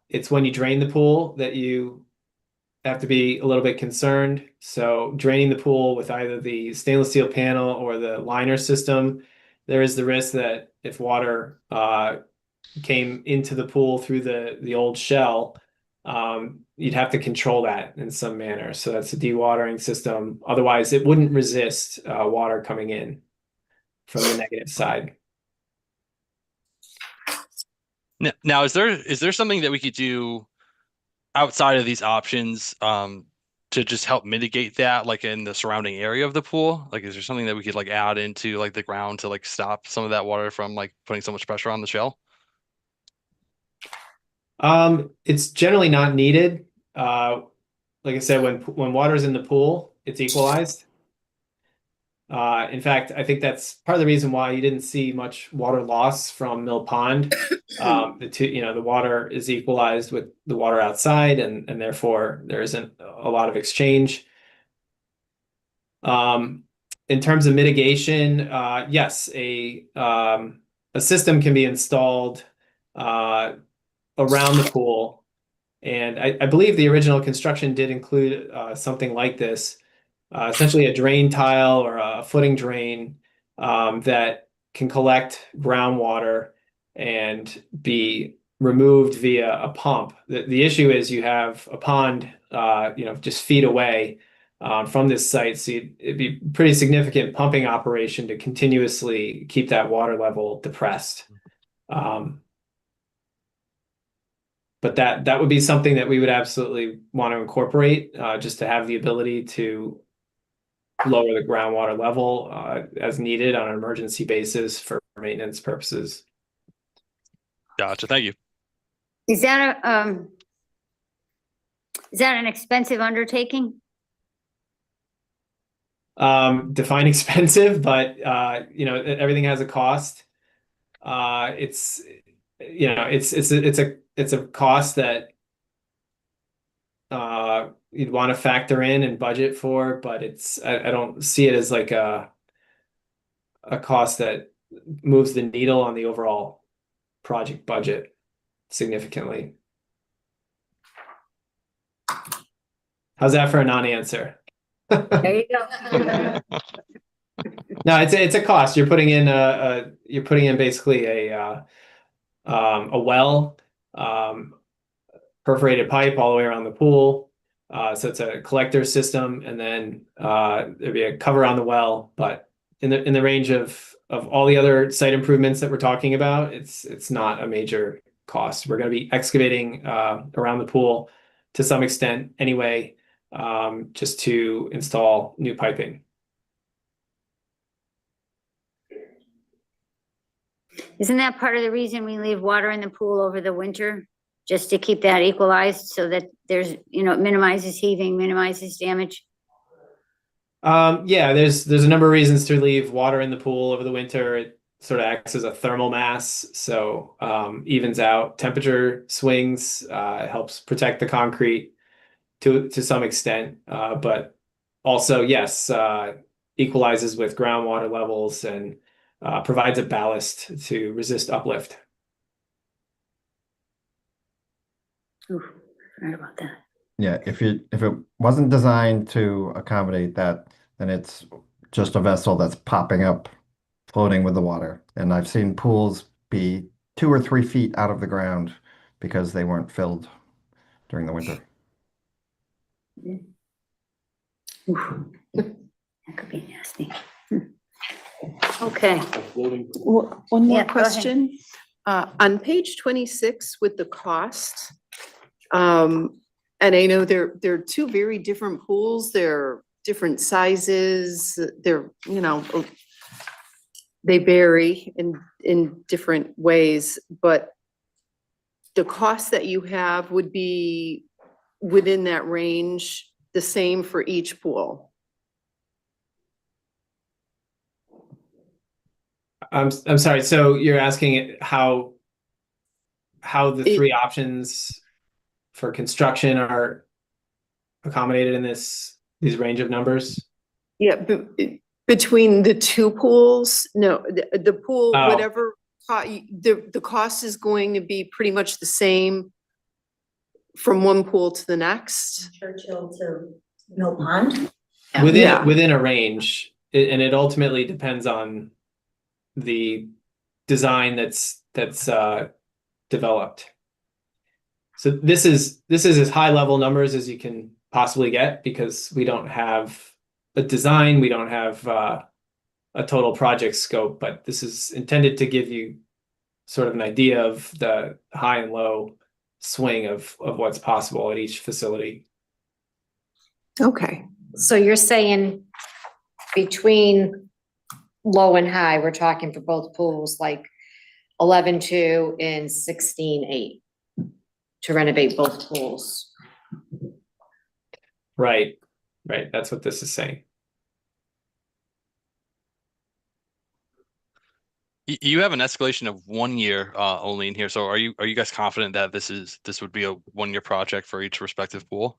H: It's when you drain the pool that you have to be a little bit concerned. So draining the pool with either the stainless steel panel or the liner system, there is the risk that if water came into the pool through the old shell, you'd have to control that in some manner. So that's a dewatering system. Otherwise, it wouldn't resist water coming in from the negative side.
J: Now, is there something that we could do outside of these options to just help mitigate that, like in the surrounding area of the pool? Like, is there something that we could like add into like the ground to like stop some of that water from like putting so much pressure on the shell?
H: It's generally not needed. Like I said, when water's in the pool, it's equalized. In fact, I think that's part of the reason why you didn't see much water loss from Mill Pond. The water is equalized with the water outside, and therefore there isn't a lot of exchange. In terms of mitigation, yes, a system can be installed around the pool. And I believe the original construction did include something like this, essentially a drain tile or a footing drain that can collect groundwater and be removed via a pump. The issue is you have a pond, just feet away from this site, so it'd be a pretty significant pumping operation to continuously keep that water level depressed. But that would be something that we would absolutely want to incorporate, just to have the ability to lower the groundwater level as needed on an emergency basis for maintenance purposes.
J: Gotcha. Thank you.
B: Is that an expensive undertaking?
H: Define expensive, but everything has a cost. It's a cost that you'd want to factor in and budget for, but I don't see it as like a cost that moves the needle on the overall project budget significantly. How's that for a non-answer?
B: There you go.
H: No, it's a cost. You're putting in basically a well, perforated pipe all the way around the pool. So it's a collector system, and then there'd be a cover on the well. But in the range of all the other site improvements that we're talking about, it's not a major cost. We're going to be excavating around the pool to some extent anyway, just to install new piping.
B: Isn't that part of the reason we leave water in the pool over the winter? Just to keep that equalized so that there's, it minimizes heaving, minimizes damage?
H: Yeah, there's a number of reasons to leave water in the pool over the winter. It sort of acts as a thermal mass, so evens out temperature swings, helps protect the concrete to some extent, but also, yes, equalizes with groundwater levels and provides a ballast to resist uplift.
B: Ooh, forgot about that.
I: Yeah, if it wasn't designed to accommodate that, then it's just a vessel that's popping up, floating with the water. And I've seen pools be 2 or 3 feet out of the ground because they weren't filled during the winter.
B: Ooh, that could be nasty. Okay,
M: One
B: Yeah,
M: more
B: go ahead.
M: question. On page 26 with the cost, and I know they're two very different pools, they're different sizes, they're, you know, they vary in different ways, but the cost that you have would be within that range, the same for each pool.
H: I'm sorry, so you're asking how the
M: It-
H: three options for construction are accommodated in these range of numbers?
M: Yeah, between the two pools, no, the pool,
H: Oh.
M: whatever, the cost is going to be pretty much the same from one pool to the next.
C: Churchill to Mill Pond?
M: Yeah.
H: Within a range, and it ultimately depends on the design that's developed. So this is as high level numbers as you can possibly get because we don't have a design, we don't have a total project scope, but this is intended to give you sort of an idea of the high and low swing of what's possible at each facility.
M: Okay.
L: So you're saying between low and high, we're talking for both pools, like 11.2 and 16.8 to renovate both pools.
H: Right, that's what this is saying.
J: You have an escalation of 1 year only in here. So are you guys confident that this would be a 1 year project for each respective pool?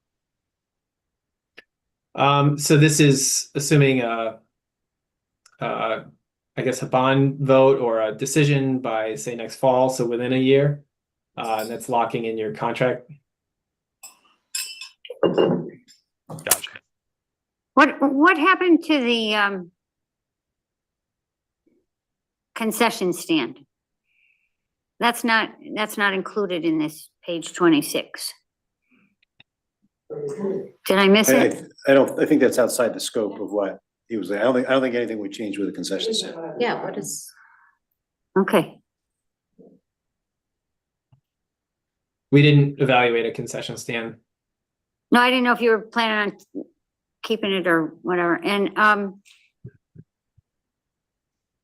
H: So this is assuming I guess a bond vote or a decision by say next fall, so within a year. And that's locking in your contract.
J: Gotcha.
B: what happened to the concession stand? That's not included in this page 26. Did I miss it?
A: I think that's outside the scope of what he was, I don't think anything would change with the concession stand.
L: Yeah, what is?
B: Okay,
H: We didn't evaluate a concession stand.
B: no, I didn't know if you were planning on keeping it or whatever, and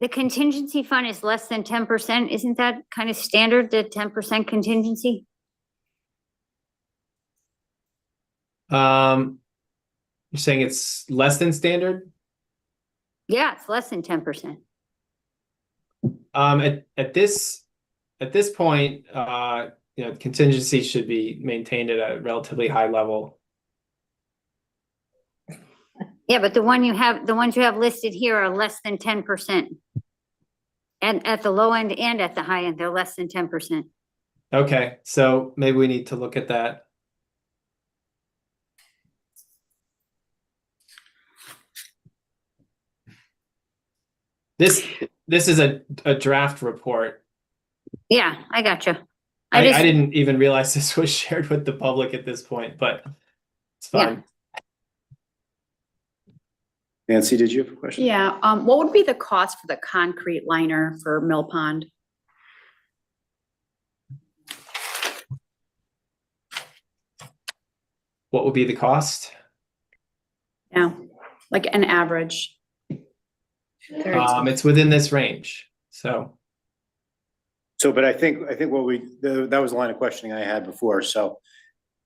B: the contingency fund is less than 10%, isn't that kind of standard, the 10% contingency?
H: You're saying it's less than standard?
B: Yeah, it's less than 10%.
H: At this point, you know, contingency should be maintained at a relatively high level.
B: Yeah, but the ones you have listed here are less than 10%. And at the low end and at the high end, they're less than 10%.
H: Okay, so maybe we need to look at that. This is a draft report.
B: Yeah, I gotcha.
H: I
B: just-
H: didn't even realize this was shared with the public at this point, but it's fine.
A: Nancy, did you have a question?
E: Yeah, what would be the cost for the concrete liner for Mill Pond?
H: What would be the cost?
E: Yeah, like an average.
H: It's within this range, so.
A: So, but I think that was the line of questioning I had before, so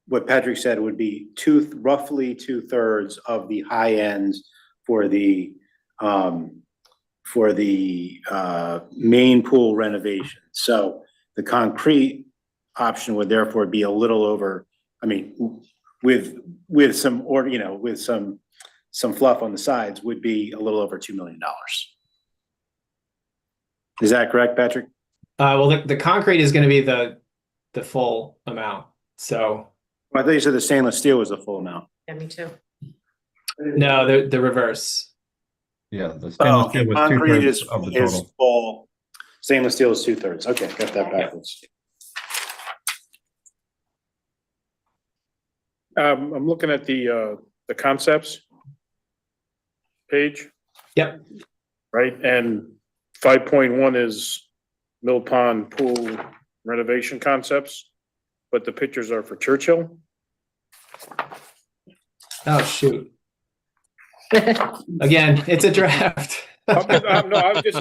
A: what Patrick said would be roughly 2/3 of the high end for the main pool renovation. So the concrete option would therefore be a little over, I mean, with some, or, you know, with some fluff on the sides, would be a little over $2 million. Is that correct, Patrick?
H: Well, the concrete is gonna be the full amount, so,
A: I thought you said the stainless steel was the full amount.
L: Yeah, me too.
H: no, the reverse.
I: Yeah, the
A: Oh,
I: stainless
A: okay,
I: steel was
A: concrete
I: two-thirds
A: is,
I: of the
A: is
I: total.
A: full, stainless steel is 2/3. Okay, got that backwards.
N: I'm looking at the concepts page,
H: Yep,
N: right? And 5.1 is Mill Pond Pool renovation concepts, but the pictures are for Churchill.
H: oh, shoot. Again, it's a draft.
N: No, that's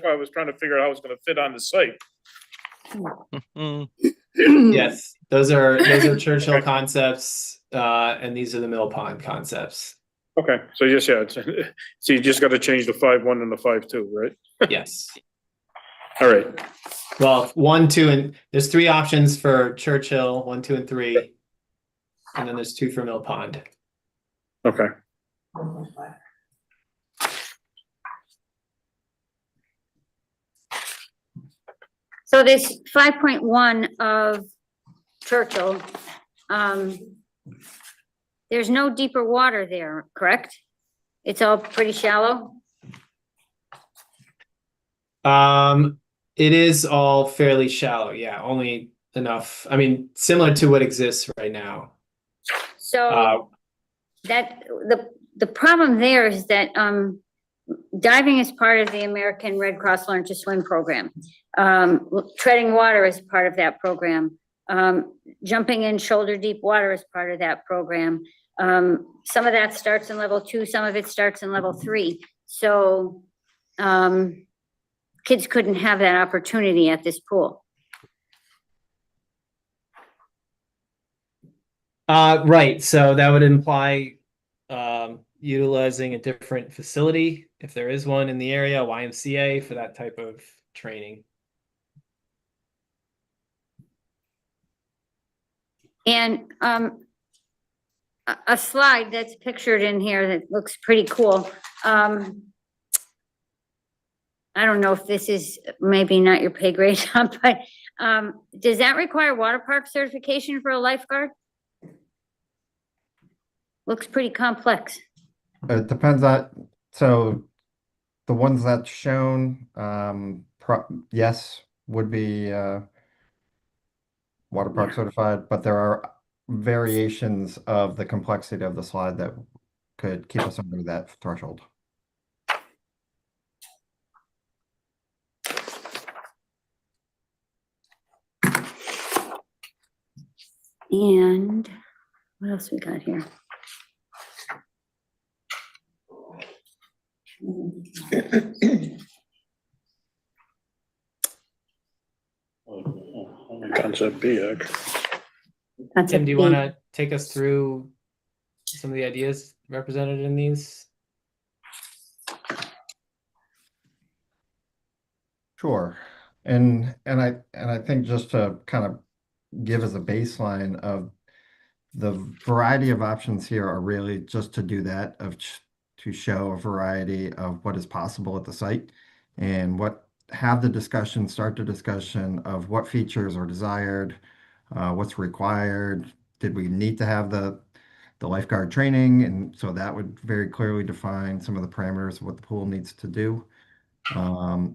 N: why I was trying to figure out how it's gonna fit on the site.
J: Mm.
H: Yes, those are Churchill concepts, and these are the Mill Pond concepts.
N: Okay, so yes, yeah, so you just gotta change the 5.1 and the 5.2, right?
H: Yes.
N: All right,
H: Well, 1, 2, and there's 3 options for Churchill, 1, 2, and 3. And then there's 2 for Mill Pond.
N: okay.
B: So this 5.1 of Churchill, there's no deeper water there, correct? It's all pretty shallow?
H: It is all fairly shallow, yeah, only enough, I mean, similar to what exists right now.
B: So that, the problem there is that, diving is part of the American Red Cross Learn to Swim program. Treading water is part of that program. Jumping in shoulder deep water is part of that program. Some of that starts in level 2, some of it starts in level 3. So, kids couldn't have that opportunity at this pool.
H: Right, so that would imply, utilizing a different facility, if there is one in the area, YMCA, for that type of training.
B: And a slide that's pictured in here that looks pretty cool. I don't know if this is maybe not your pay grade, but does that require water park certification for a lifeguard? Looks pretty complex.
I: It depends on, so the ones that's shown, yes, would be water park certified, but there are variations of the complexity of the slide that could keep us under that threshold.
B: And what else we got here?
N: Concept B,
H: Tim, do you want to take us through some of the ideas represented in these?
I: Sure. And I think just to kind of give as a baseline of the variety of options here are really just to do that, to show a variety of what is possible at the site and have the discussion, start the discussion of what features are desired, what's required. Did we need to have the lifeguard training? And so that would very clearly define some of the parameters of what the pool needs to do.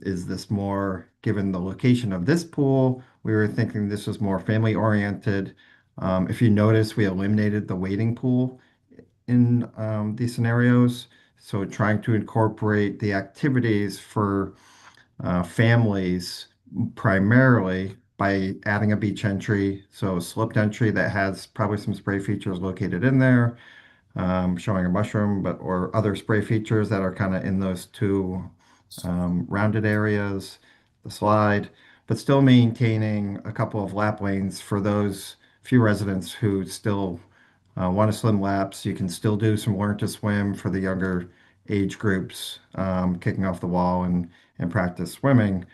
I: Is this more, given the location of this pool, we were thinking this was more family oriented. If you notice, we eliminated the wading pool in these scenarios. So trying to incorporate the activities for families primarily by adding a beach entry. So a sloped entry that has probably some spray features located in there, showing a mushroom, or other spray features that are kind of in those two rounded areas, the slide, but still maintaining a couple of lap lanes for those few residents who still want to swim laps. You can still do some learn to swim for the younger age groups, kicking off the wall and practice swimming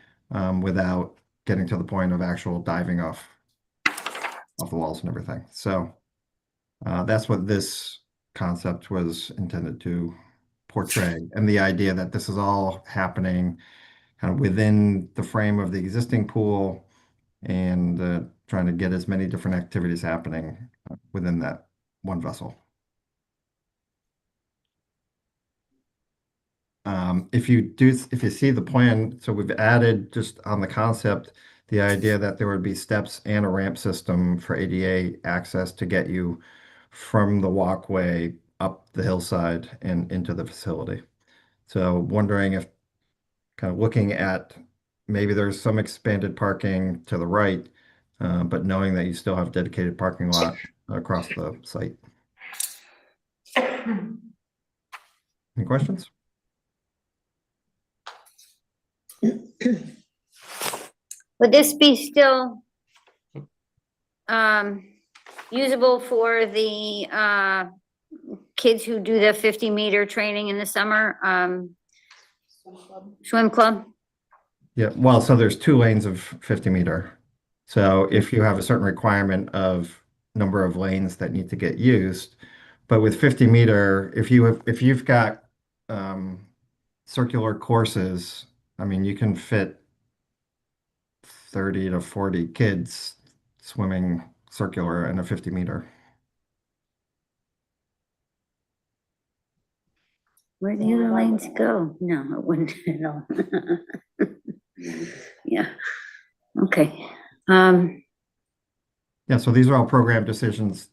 I: without getting to the point of actual diving off the walls and everything. So that's what this concept was intended to portray, and the idea that this is all happening kind of within the frame of the existing pool and trying to get as many different activities happening within that one vessel. If you see the plan, so we've added just on the concept, the idea that there would be steps and a ramp system for ADA access to get you from the walkway up the hillside and into the facility. So wondering if kind of looking at maybe there's some expanded parking to the right, but knowing that you still have dedicated parking lot across the site. Any questions?
B: Would this be still usable for the kids who do the 50-meter training in the summer? Swim club?
I: Yeah, well, so there's 2 lanes of 50-meter. So if you have a certain requirement of number of lanes that need to get used, but with 50-meter, if you've got circular courses, I mean, you can fit 30 to 40 kids swimming circular in a 50-meter.
B: Where the other lanes go? No, it wouldn't at all. Yeah, okay.
I: Yeah, so these are all program decisions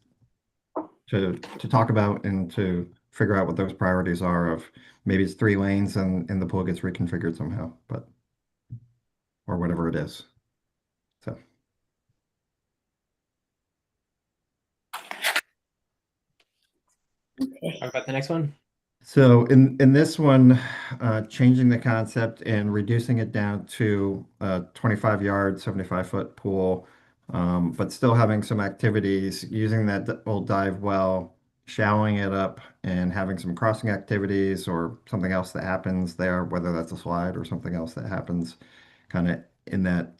I: to talk about and to figure out what those priorities are of maybe it's 3 lanes and the pool gets reconfigured somehow, but or whatever it is. So
B: Okay.
H: How about the next one?
I: So in this one, changing the concept and reducing it down to a 25-yard, 75-foot pool, but still having some activities, using that old dive well, shallowing it up, and having some crossing activities or something else that happens there, whether that's a slide or something else that happens kind of in that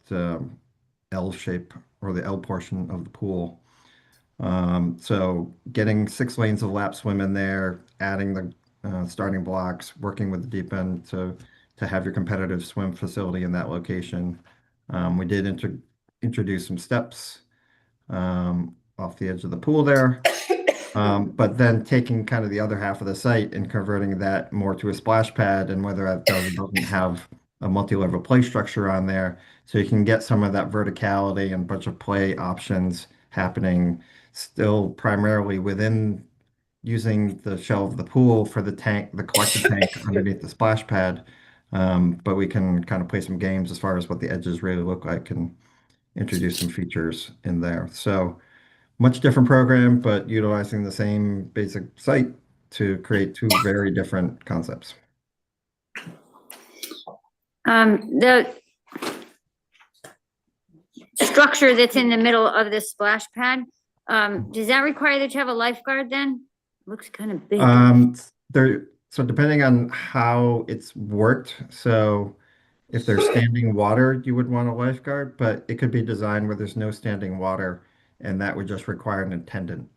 I: L shape or the L portion of the pool. So getting 6 lanes of lap swim in there, adding the starting blocks, working with the deep end to have your competitive swim facility in that location. We did introduce some steps off the edge of the pool there, but then taking kind of the other half of the site and converting that more to a splash pad, and whether that does or doesn't have a multi-level play structure on there, so you can get some of that verticality and a bunch of play options happening still primarily within using the shell of the pool for the tank, the collector tank underneath the splash pad. But we can kind of play some games as far as what the edges really look like and introduce some features in there. So much different program, but utilizing the same basic site to create 2 very different concepts.
B: The structure that's in the middle of the splash pad, does that require that you have a lifeguard then? Looks kind of big.
I: So depending on how it's worked, so if there's standing water, you would want a lifeguard, but it could be designed where there's no standing water, and that would just require an attendant.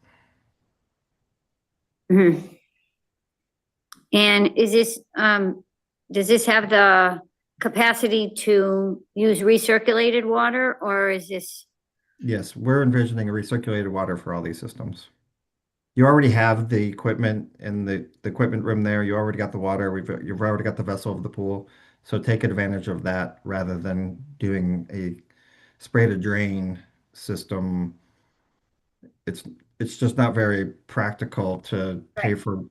B: Mhm. And is this, does this have the capacity to use recirculated water, or is this?
I: Yes, we're envisioning a recirculated water for all these systems. You already have the equipment in the equipment room there. You already got the water. You've already got the vessel of the pool. So take advantage of that rather than doing a spray to drain system. It's just not very practical to pay for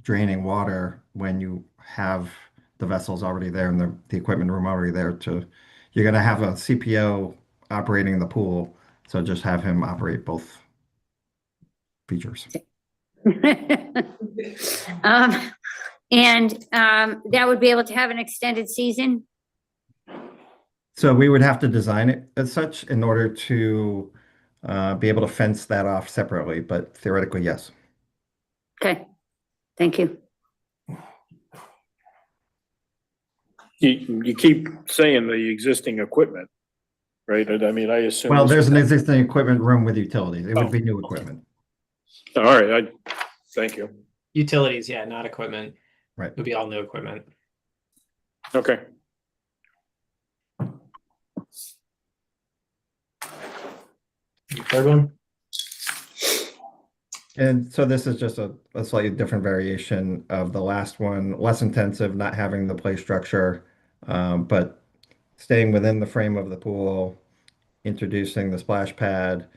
I: draining water when you have the vessels already there and the equipment room already there you're gonna have a CPO operating the pool. So just have him operate both features.
B: And that would be able to have an extended season?
I: So we would have to design it as such in order to be able to fence that off separately, but theoretically, yes.
B: Okay, thank you.
N: You keep saying the existing equipment, right? I mean, I assume.
I: Well,
N: this
I: there's
N: would-
I: an existing equipment room with utilities. It would be new equipment.
N: All right, thank you.
H: Utilities, yeah, not equipment.
I: Right.
H: It would be all new equipment.
N: Okay.
H: third one?
I: And so this is just a slightly different variation of the last one, less intensive, not having the play structure, but staying within the frame of the pool, introducing the splash pad,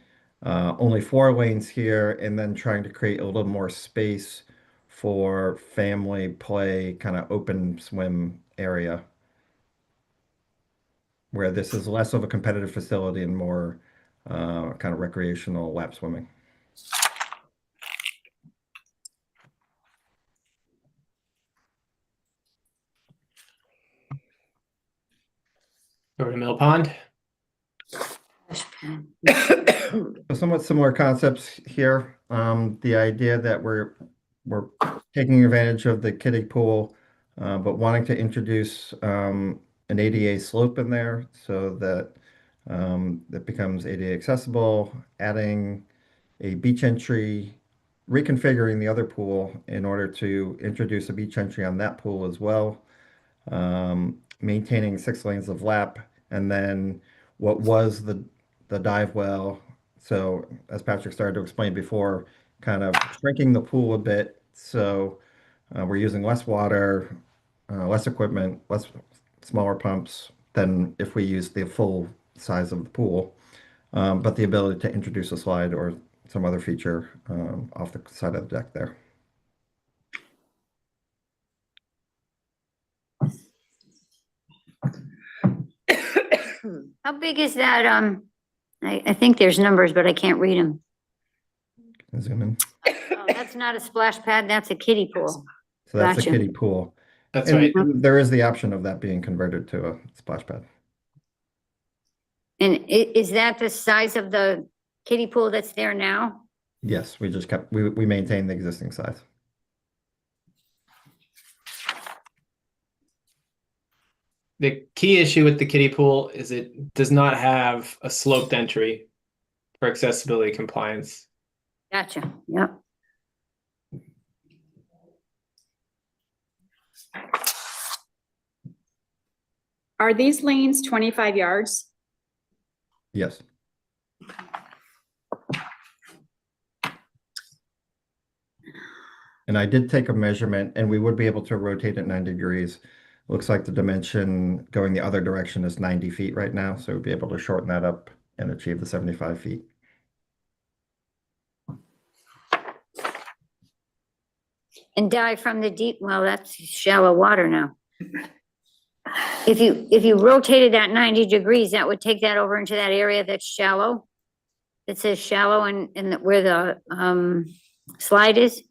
I: only 4 lanes here, and then trying to create a little more space for family play, kind of open swim area, where this is less of a competitive facility and more kind of recreational lap swimming.
H: Over to Mill Pond.
I: So somewhat similar concepts here. The idea that we're taking advantage of the kiddie pool, but wanting to introduce an ADA slope in there so that that becomes ADA accessible, adding a beach entry, reconfiguring the other pool in order to introduce a beach entry on that pool as well, maintaining 6 lanes of lap, and then what was the dive well. So as Patrick started to explain before, kind of shrinking the pool a bit. So we're using less water, less equipment, smaller pumps than if we use the full size of the pool. But the ability to introduce a slide or some other feature off the side of the deck there.
B: How big is that? I think there's numbers, but I can't read them.
I: Zoom in.
B: Oh, that's not a splash pad, that's a kiddie pool.
I: So that's
B: Gotcha.
I: the kiddie pool.
H: That's
I: And
H: right.
I: there is the option of that being converted to a splash pad.
B: And is that the size of the kiddie pool that's there now?
I: Yes, we maintain the existing size.
H: The key issue with the kiddie pool is it does not have a sloped entry for accessibility compliance.
B: Gotcha, yep.
E: Are these lanes 25 yards?
I: Yes. And I did take a measurement, and we would be able to rotate it 90 degrees. Looks like the dimension going the other direction is 90 feet right now, so we'd be able to shorten that up and achieve the 75 feet.
B: And dive from the deep, well, that's shallow water now. If you rotated that 90 degrees, that would take that over into that area that's shallow. It says shallow and where the slide is.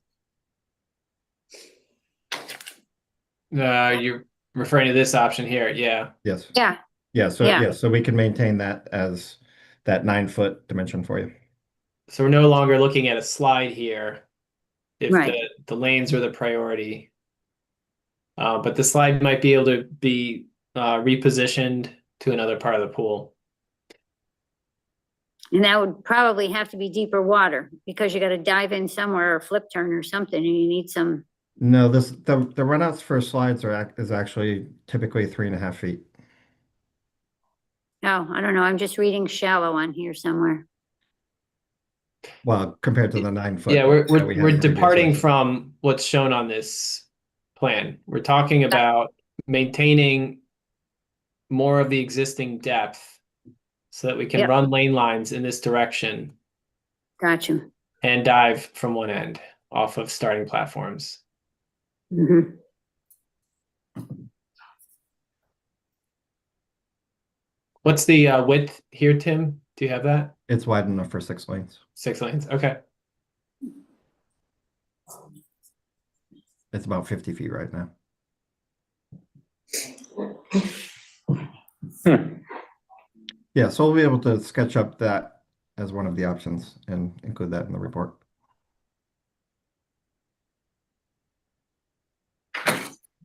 H: You're referring to this option here, yeah.
I: Yes.
B: Yeah,
I: Yeah, so
B: Yeah.
I: yeah, so we can maintain that as that 9-foot dimension for you.
H: So we're no longer looking at a slide here if
B: Right.
H: the lanes are the priority. But the slide might be able to be repositioned to another part of the pool.
B: and that would probably have to be deeper water because you gotta dive in somewhere or flip turn or something and you need some,
I: No, the runouts for slides is actually typically 3.5 feet.
B: oh, I don't know, I'm just reading shallow on here somewhere.
I: Well, compared to the 9-foot.
H: Yeah, we're
I: that we had
H: departing
I: previously.
H: from what's shown on this plan. We're talking about maintaining more of the existing depth so that we can
B: Yep.
H: run lane lines in this direction
B: Gotcha.
H: and dive from one end off of starting platforms.
B: Mhm.
H: What's the width here, Tim? Do you have that?
I: It's wide enough for 6 lanes.
H: 6 lanes, okay.
I: It's about 50 feet right now. Yeah, so we'll be able to sketch up that as one of the options and include that in the report.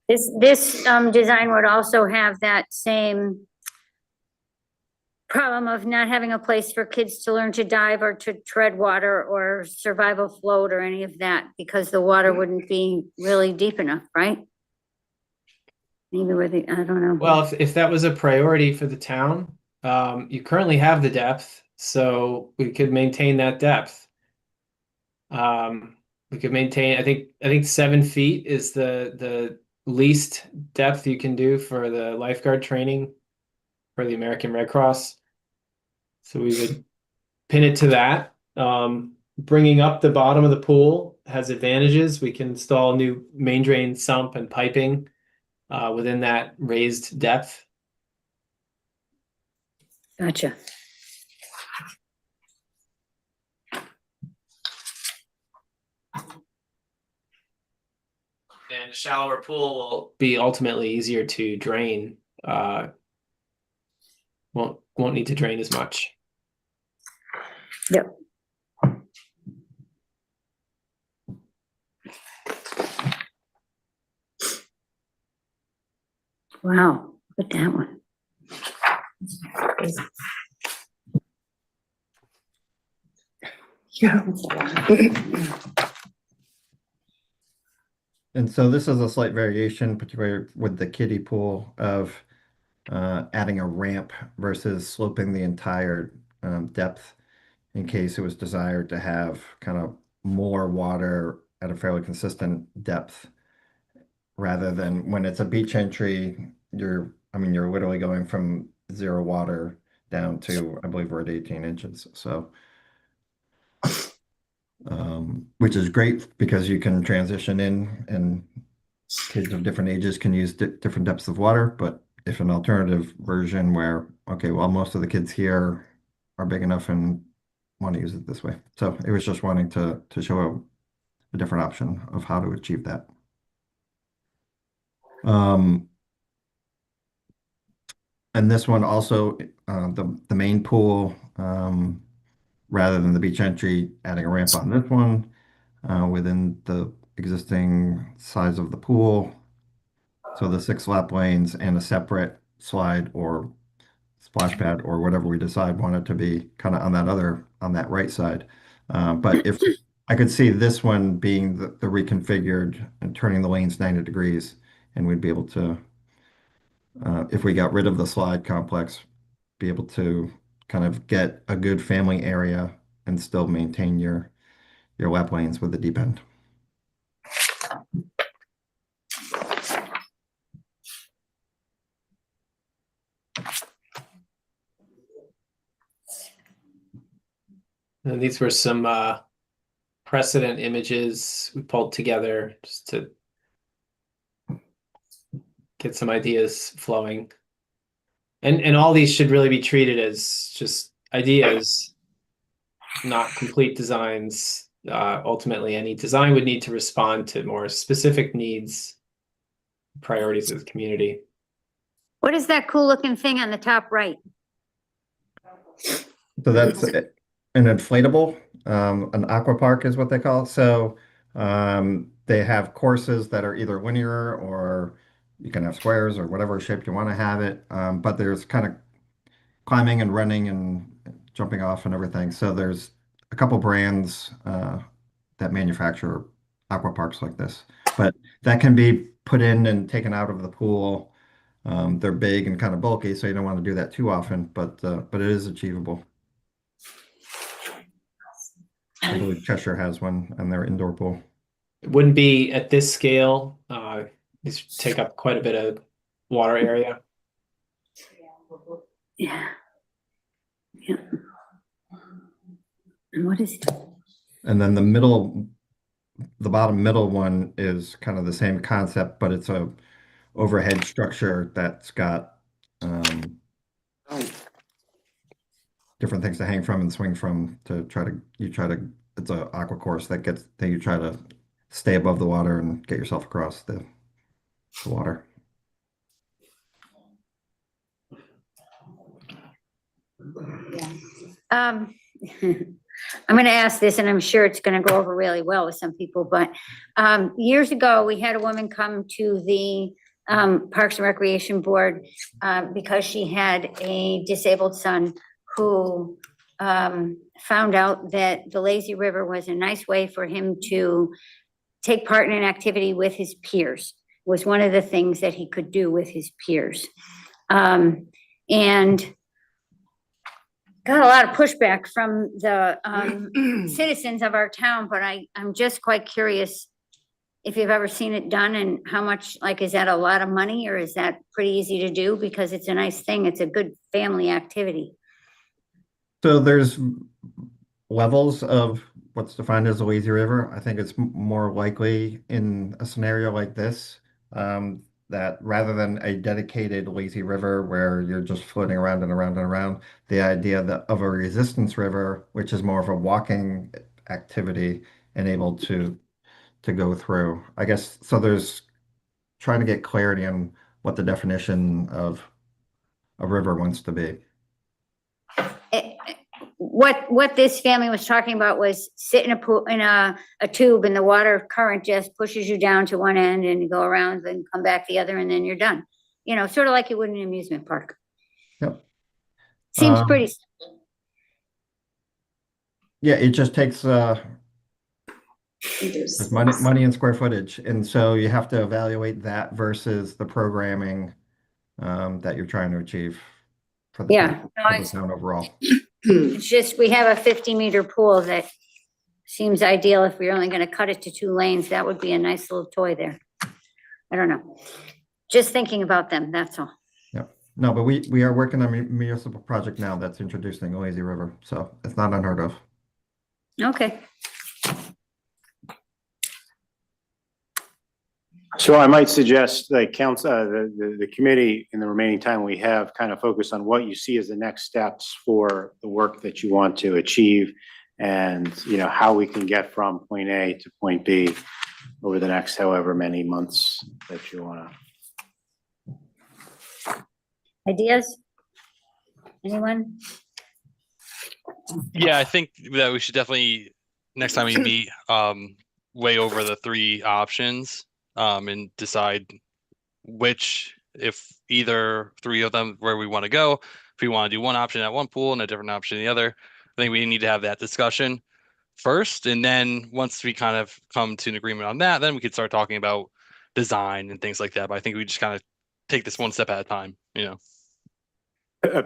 B: This design would also have that same problem of not having a place for kids to learn to dive or to tread water or survival float or any of that, because the water wouldn't be really deep enough, right? Maybe with the, I don't know.
H: Well, if that was a priority for the town, you currently have the depth So we could maintain that depth. We could maintain, I think 7 feet is the least depth you can do for the lifeguard training for the American Red Cross. So we would pin it to that. Bringing up the bottom of the pool has advantages. We can install new main drain sump and piping within that raised depth.
B: Gotcha.
H: And a shallower pool will be ultimately easier to drain. Won't need to drain as much.
B: Yep. Wow, look at that one.
M: Yeah.
I: And so this is a slight variation, particularly with the kiddie pool, of adding a ramp versus sloping the entire depth in case it was desired to have kind of more water at a fairly consistent depth, rather than when it's a beach entry, you're literally going from 0 water down to, I believe we're at 18 inches. So, which is great because you can transition in and kids of different ages can use different depths of water. But if an alternative version where, okay, well, most of the kids here are big enough and want to use it this way. So it was just wanting to show a different option of how to achieve that. And this one also, the main pool, rather than the beach entry, adding a ramp on this one within the existing size of the pool. So the 6 lap lanes and a separate slide or splash pad or whatever we decide want it to be kind of on that right side. But if I could see this one being the reconfigured and turning the lanes 90 degrees, and we'd be able to, if we got rid of the slide complex, be able to kind of get a good family area and still maintain your lap lanes with the deep end.
H: And these were some precedent images we pulled together just to get some ideas flowing. And all these should really be treated as just ideas, not complete designs. Ultimately, any design would need to respond to more specific needs, priorities of the community.
B: What is that cool looking thing on the top right?
I: So that's an inflatable, an aqua park is what they call it. So they have courses that are either linear or you can have squares or whatever shape you want to have it. But there's kind of climbing and running and jumping off and everything. So there's a couple brands that manufacture aqua parks like this, but that can be put in and taken out of the pool. They're big and kind of bulky, so you don't want to do that too often, but it is achievable. I believe Cheshire has one in their indoor pool.
H: It wouldn't be at this scale. These take up quite a bit of water area.
B: Yeah. Yeah. And what is it?
I: And then the bottom middle one is kind of the same concept, but it's a overhead structure that's got different things to hang from and swing from to it's an aqua course that you try to stay above the water and get yourself across the water.
B: I'm gonna ask this, and I'm sure it's gonna go over really well with some people, but years ago, we had a woman come to the Parks and Recreation Board because she had a disabled son who found out that the lazy river was a nice way for him to take part in an activity with his peers, was one of the things that he could do with his peers. And got a lot of pushback from the citizens of our town, but I'm just quite curious if you've ever seen it done and how much, like, is that a lot of money or is that pretty easy to do? Because it's a nice thing. It's a good family activity.
I: So there's levels of what's defined as a lazy river. I think it's more likely in a scenario like this, that rather than a dedicated lazy river where you're just floating around and around and around, the idea of a resistance river, which is more of a walking activity and able to go through. I guess so there's trying to get clarity on what the definition of a river wants to be.
B: What this family was talking about was sit in a pool, in a tube, and the water current just pushes you down to one end and you go around and come back the other and then you're done. You know, sort of like you would in an amusement park.
I: Yep.
B: Seems pretty simple.
I: Yeah, it just takes just money and square footage. And so you have to evaluate that versus the programming that you're trying to achieve for the
B: Yeah.
I: for the town overall.
B: It's just, we have a 50-meter pool that seems ideal. If we're only gonna cut it to 2 lanes, that would be a nice little toy there. I don't know. Just thinking about them, that's all.
I: Yep. No, but we are working on a municipal project now that's introducing a lazy river, so it's not unheard of.
B: Okay.
A: So I might suggest the council, the committee in the remaining time we have kind of focus on what you see as the next steps for the work that you want to achieve and, you know, how we can get from point A to point B over the next however many months that you want to.
B: Ideas? Anyone?
J: Yeah, I think that we should definitely, next time we meet, weigh over the 3 options, and decide which, if either 3 of them where we want to go. If we want to do one option at one pool and a different option at the other, I think we need to have that discussion first. And then once we kind of come to an agreement on that, then we could start talking about design and things like that. But I think we just kind of take this one step at a time, you know.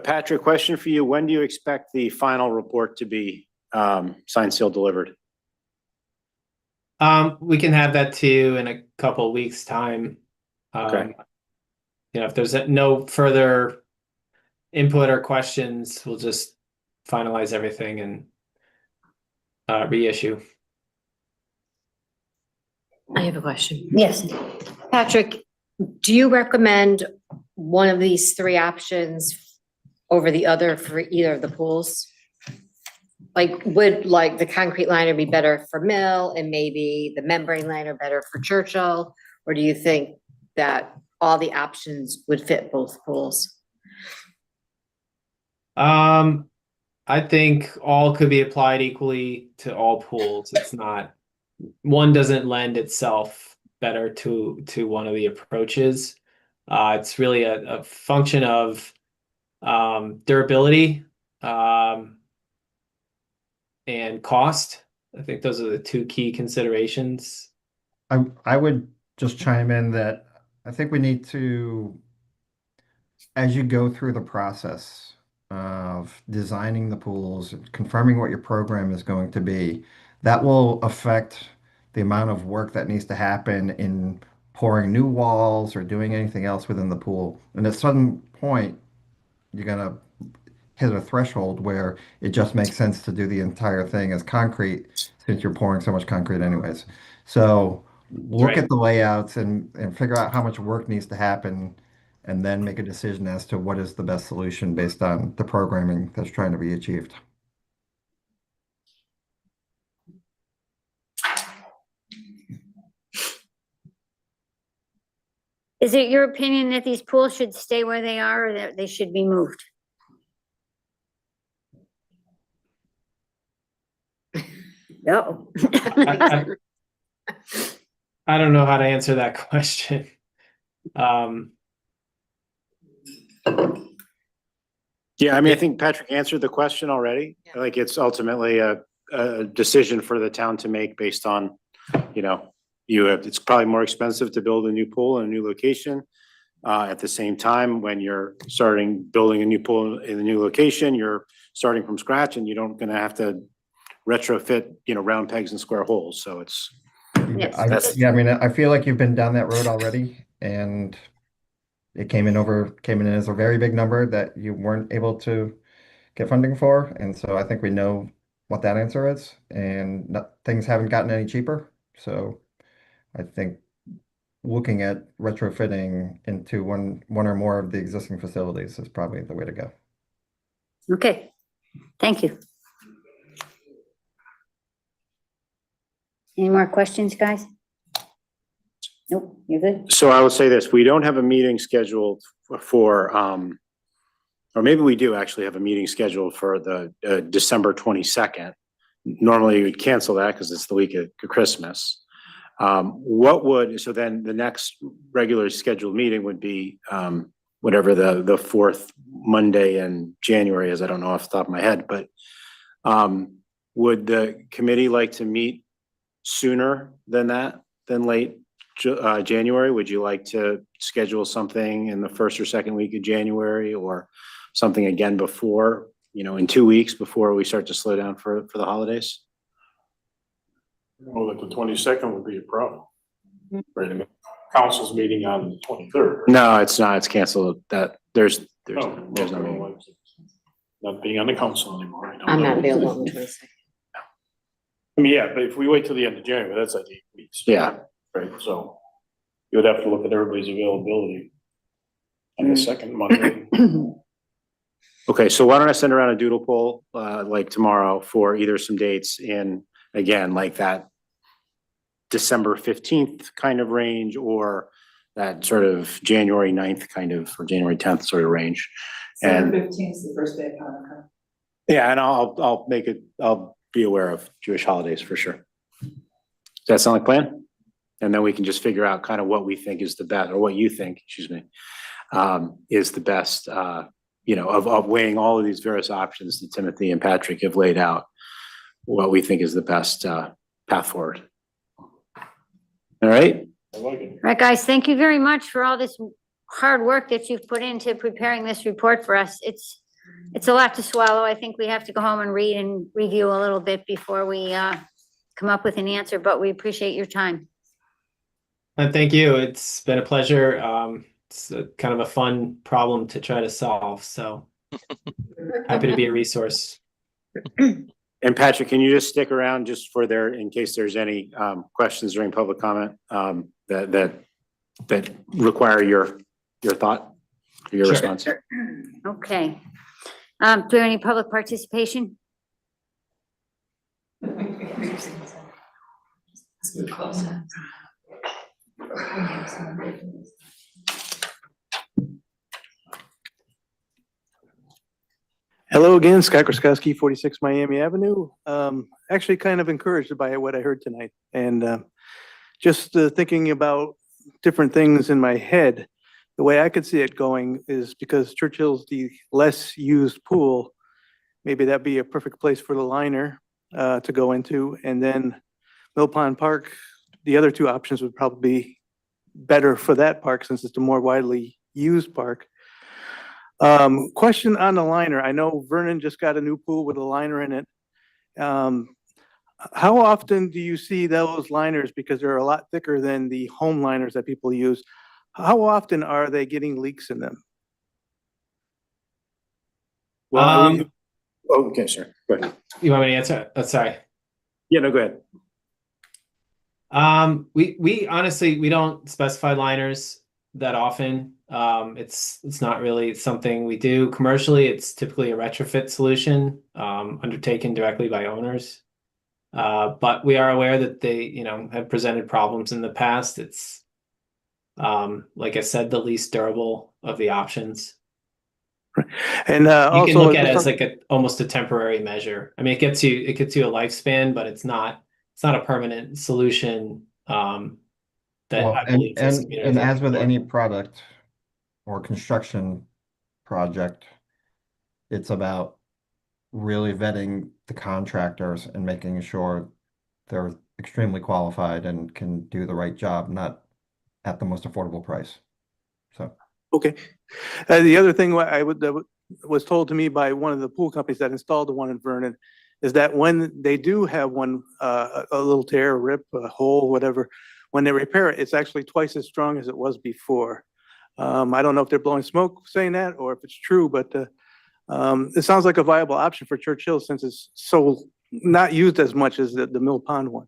A: Patrick, question for you. When do you expect the final report to be signed, sealed, delivered?
H: We can have that too in a couple of weeks' time.
A: Okay.
H: You know, if there's no further input or questions, we'll just finalize everything and reissue.
L: I have a question.
B: Yes.
L: Patrick, do you recommend one of these 3 options over the other for either of the pools? Like, would like the concrete liner be better for Mill and maybe the membrane liner better for Churchill? Or do you think that all the options would fit both pools?
H: I think all could be applied equally to all pools. It's not, one doesn't lend itself better to one of the approaches. It's really a function of durability and cost. I think those are the 2 key considerations.
I: I would just chime in that I think we need to, as you go through the process of designing the pools, confirming what your program is going to be, that will affect the amount of work that needs to happen in pouring new walls or doing anything else within the pool. And at some point, you're gonna hit a threshold where it just makes sense to do the entire thing as concrete since you're pouring so much concrete anyways. So look at the layouts and figure out how much work needs to happen and then make a decision as to what is the best solution based on the programming that's trying to be achieved.
B: Is it your opinion that these pools should stay where they are or that they should be moved? No.
H: I don't know how to answer that question.
A: Yeah, I mean, I think Patrick answered the question already. Like, it's ultimately a decision for the town to make based on, you know, it's probably more expensive to build a new pool in a new location. At the same time, when you're starting building a new pool in a new location, you're starting from scratch and you don't gonna have to retrofit, round pegs and square holes. So it's,
B: Yes.
I: Yeah, I mean, I feel like you've been down that road already, and it came in as a very big number that you weren't able to get funding for, and so I think we know what that answer is, and things haven't gotten any cheaper. So I think looking at retrofitting into one or more of the existing facilities is probably the way to go.
B: Okay, thank you. Any more questions, guys? Nope, you're good?
A: so I will say this, we don't have a meeting scheduled for, or maybe we do actually have a meeting scheduled for the December 22nd. Normally we'd cancel that because it's the week of Christmas. So then the next regular scheduled meeting would be whatever the fourth Monday in January is. I don't know off the top of my head, but would the committee like to meet sooner than that, than late January? Would you like to schedule something in the first or second week of January, or something again before, in 2 weeks before we start to slow down for the holidays?
N: Well, that the 22nd would be a problem. Right, I mean, council's meeting on the 23rd.
A: No, it's not. It's canceled. There's no meeting.
N: Not being on the council anymore. I don't
L: I'm
N: know.
L: not available on the 22nd.
N: I mean, yeah, but if we wait till the end of January, that's like 8 weeks.
A: Yeah.
N: Right, so you would have to look at everybody's availability on the second Monday.
A: Okay, so why don't I send around a doodle poll, like tomorrow, for either some dates in, again, like that December 15th kind of range, or that sort of January 9th kind of, or January 10th sort of range. And
D: 15th is the first day of Hanukkah.
A: yeah, and I'll be aware of Jewish holidays for sure. Does that sound like a plan? And then we can just figure out kind of what we think is the best, or what you think, excuse me, is the best, of weighing all of these various options that Timothy and Patrick have laid out, what we think is the best path forward. All right?
N: I like it.
B: All right, guys, thank you very much for all this hard work that you've put into preparing this report for us. It's a lot to swallow. I think we have to go home and read and review a little bit before we come up with an answer, but we appreciate your time.
H: And thank you. It's been a pleasure. It's kind of a fun problem to try to solve. So happy to be a resource.
A: And Patrick, can you just stick around just in case there's any questions during public comment that require your thought, or your
H: Sure.
A: response?
B: Okay. Do we have any public participation?
G: Hello again, Scott Kraskowski, 46 Miami Avenue. Actually kind of encouraged by what I heard tonight, and just thinking about different things in my head. The way I could see it going is, because Churchill's the less used pool, maybe that'd be a perfect place for the liner to go into, and then Mill Pond Park, the other two options would probably be better for that park since it's a more widely used park. Question on the liner. I know Vernon just got a new pool with a liner in it. How often do you see those liners? Because they're a lot thicker than the home liners that people use. How often are they getting leaks in them?
A: Well, okay, sir. Go ahead.
H: You want me to answer? Oh, sorry.
A: Yeah, no, go ahead.
H: We honestly, we don't specify liners that often. It's not really something we do commercially. It's typically a retrofit solution, undertaken directly by owners. But we are aware that they, have presented problems in the past. It's, like I said, the least durable of the options.
G: And
H: You
G: also,
H: can look at it as like almost a temporary measure. I mean, it gets you a lifespan, but it's not a permanent solution. That
I: Well,
H: I believe this community
I: and
H: is
I: as
H: looking
I: with
H: for.
I: any product or construction project, it's about really vetting the contractors and making sure they're extremely qualified and can do the right job, not at the most affordable price. So,
G: okay. The other thing I would was told to me by one of the pool companies that installed the one in Vernon, is that when they do have one, a little tear, a rip, a hole, whatever, when they repair it, it's actually twice as strong as it was before. I don't know if they're blowing smoke saying that or if it's true, but it sounds like a viable option for Churchill since it's so not used as much as the Mill Pond one.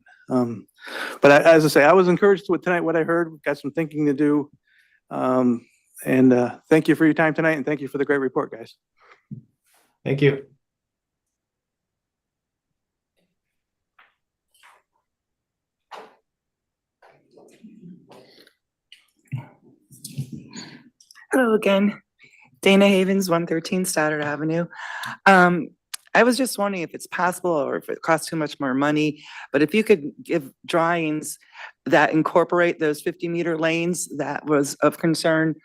G: But as I say, I was encouraged with tonight, what I heard, got some thinking to do. And thank you for your time tonight and thank you for the great report, guys.
H: Thank you.
F: Hello again. Dana Havens, 113 Stoddard Avenue. I was just wondering if it's possible or if it costs too much more money, but if you could give drawings that incorporate those 50-meter lanes, that was of concern,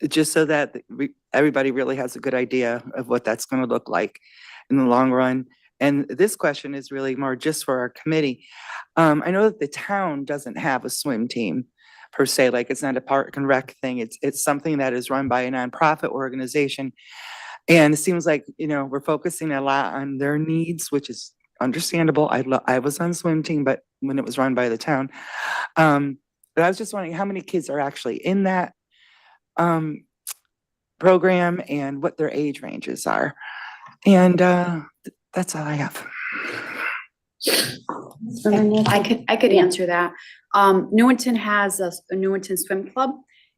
F: just so that everybody really has a good idea of what that's going to look like in the long run. And this question is really more just for our committee. I know that the town doesn't have a swim team per se, like it's not a park and rec thing. It's something that is run by a nonprofit organization. And it seems like, we're focusing a lot on their needs, which is understandable. I was on swim team, but when it was run by the town. But I was just wondering how many kids are actually in that program and what their age ranges are. And that's all I have.
E: I could answer that. Newington has a Newington Swim Club,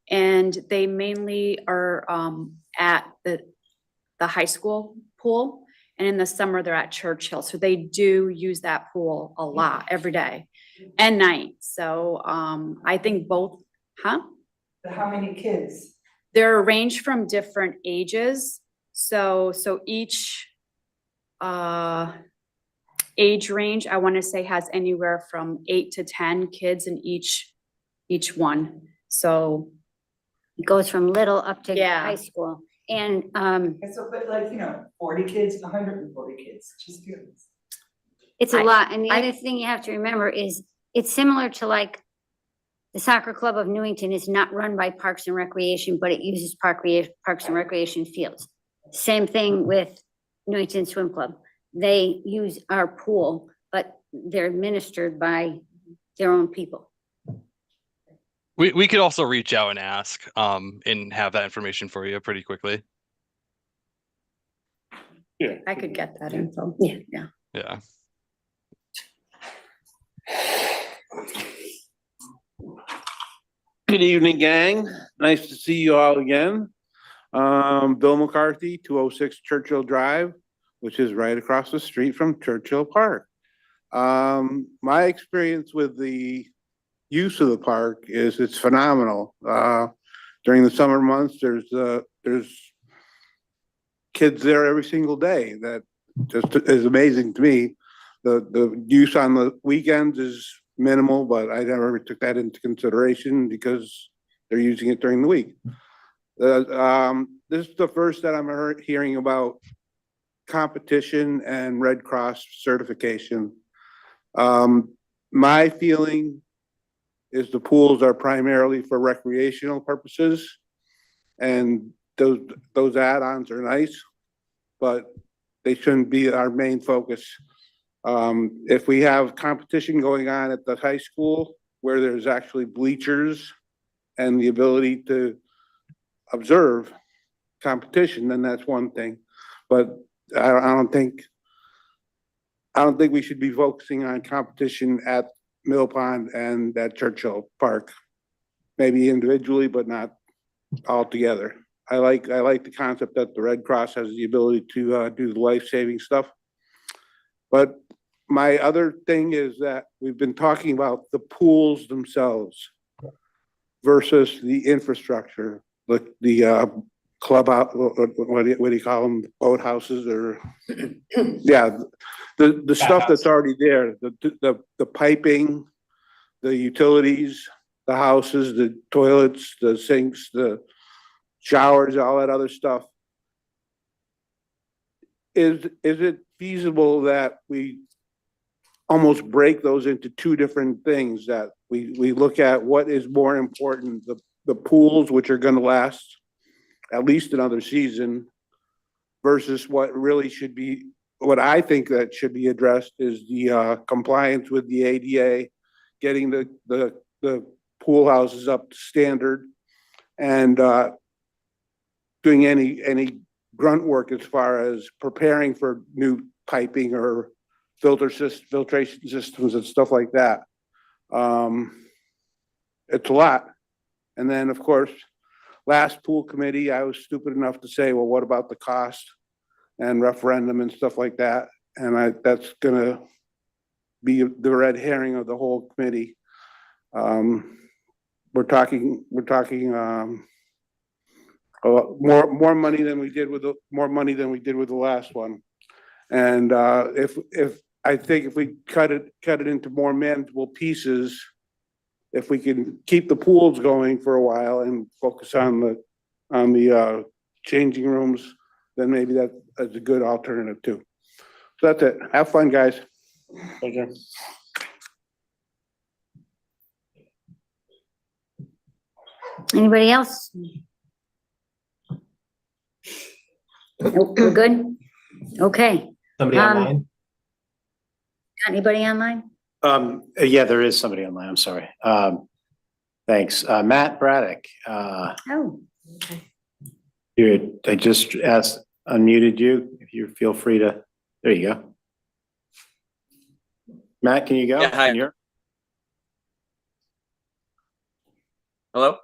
E: and they mainly are at the high school pool, and in the summer they're at Churchill. So they do use that pool a lot every day and night. So I think both, huh?
F: How many kids?
E: They're arranged from different ages. So each age range, I want to say, has anywhere from 8 to 10 kids in each one. So
B: It goes from little up to
E: Yeah.
B: high school. And,
F: It's a bit like, 40 kids, 140 kids, just kids.
B: it's a lot. And the other thing you have to remember is it's similar to like the soccer club of Newington is not run by Parks and Recreation, but it uses Parks and Recreation fields. Same thing with Newington Swim Club. They use our pool, but they're administered by their own people.
J: We could also reach out and ask, and have that information for you pretty quickly.
E: I could get that info. Yeah.
J: Yeah.
O: Good evening, gang. Nice to see you all again. Bill McCarthy, 206 Churchill Drive, which is right across the street from Churchill Park. My experience with the use of the park is it's phenomenal. During the summer months, there's kids there every single day. That just is amazing to me. The use on the weekends is minimal, but I never took that into consideration because they're using it during the week. This is the first that I'm hearing about competition and Red Cross certification. My feeling is the pools are primarily for recreational purposes, and those add-ons are nice, but they shouldn't be our main focus. If we have competition going on at the high school where there's actually bleachers and the ability to observe competition, then that's one thing. But I don't think we should be focusing on competition at Mill Pond and at Churchill Park. Maybe individually, but not all together. I like the concept that the Red Cross has the ability to do the life-saving stuff. But my other thing is that we've been talking about the pools themselves versus the infrastructure, like the club out, what do you call them, boathouses or yeah, the stuff that's already there, the piping, the utilities, the houses, the toilets, the sinks, the showers, all that other stuff. Is it feasible that we almost break those into two different things, that we look at what is more important, the pools, which are going to last at least another season versus what really should be, what I think that should be addressed is the compliance with the ADA, getting the pool houses up to standard, and doing any grunt work as far as preparing for new piping or filtration systems and stuff like that. It's a lot. And then, of course, last pool committee, I was stupid enough to say, well, what about the cost and referendum and stuff like that? And that's gonna be the red herring of the whole committee. We're talking more money than we did with the last one. And if I think if we cut it into more manageable pieces, if we can keep the pools going for a while and focus on the changing rooms, then maybe that's a good alternative too. So that's it. Have fun, guys.
N: Okay.
B: Anybody else? Nope, we're good? Okay.
H: Somebody online?
B: Anybody online?
A: Yeah, there is somebody online. I'm sorry. Thanks. Matt Braddock.
B: Oh,
A: I just unmuted you. If you feel free to, there you go. Matt, can you go?
P: Yeah, hi.
A: Can you hear?
P: Hello?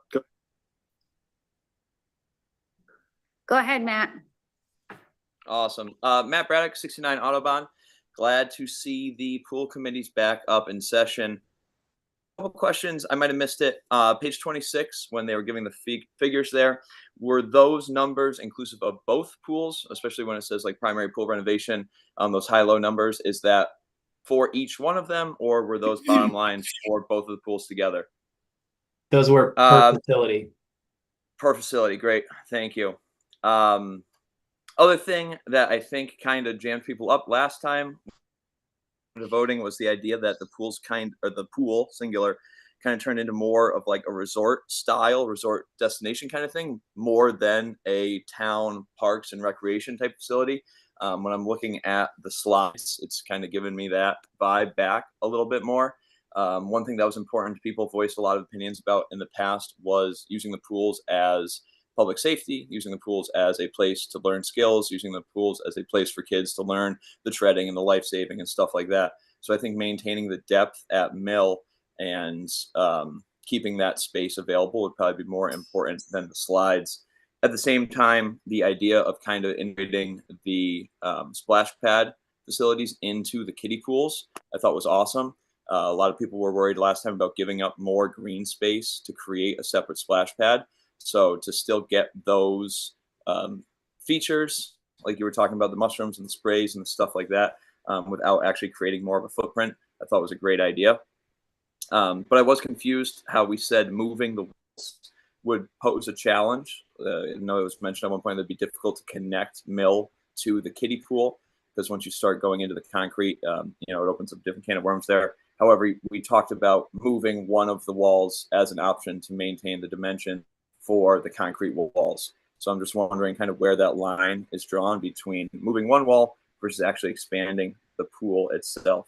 B: go ahead, Matt.
P: Awesome. Matt Braddock, 69 Autobahn. Glad to see the pool committees back up in session. A couple questions. I might have missed it. Page 26, when they were giving the figures there, were those numbers inclusive of both pools, especially when it says like primary pool renovation, those high-low numbers? Is that for each one of them, or were those bottom lines for both of the pools together?
H: Those were per facility.
P: Per facility. Great. Thank you. Other thing that I think kind of jammed people up last time the voting was the idea that the the pool singular kind of turned into more of like a resort destination kind of thing, more than a town parks and recreation type facility. When I'm looking at the slides, it's kind of given me that vibe back a little bit more. One thing that was important to people, voiced a lot of opinions about in the past, was using the pools as public safety, using the pools as a place to learn skills, using the pools as a place for kids to learn the treading and the life saving and stuff like that. So I think maintaining the depth at Mill and keeping that space available would probably be more important than the slides. At the same time, the idea of kind of integrating the splash pad facilities into the kiddie pools, I thought was awesome. A lot of people were worried last time about giving up more green space to create a separate splash pad. So to still get those features, like you were talking about, the mushrooms and the sprays and the stuff like that, without actually creating more of a footprint, I thought was a great idea. But I was confused how we said moving the walls would pose a challenge. I know it was mentioned at one point that it'd be difficult to connect Mill to the kiddie pool, because once you start going into the concrete, it opens up a different can of worms there. However, we talked about moving one of the walls as an option to maintain the dimension for the concrete walls. So I'm just wondering kind of where that line is drawn between moving one wall versus actually expanding the pool itself.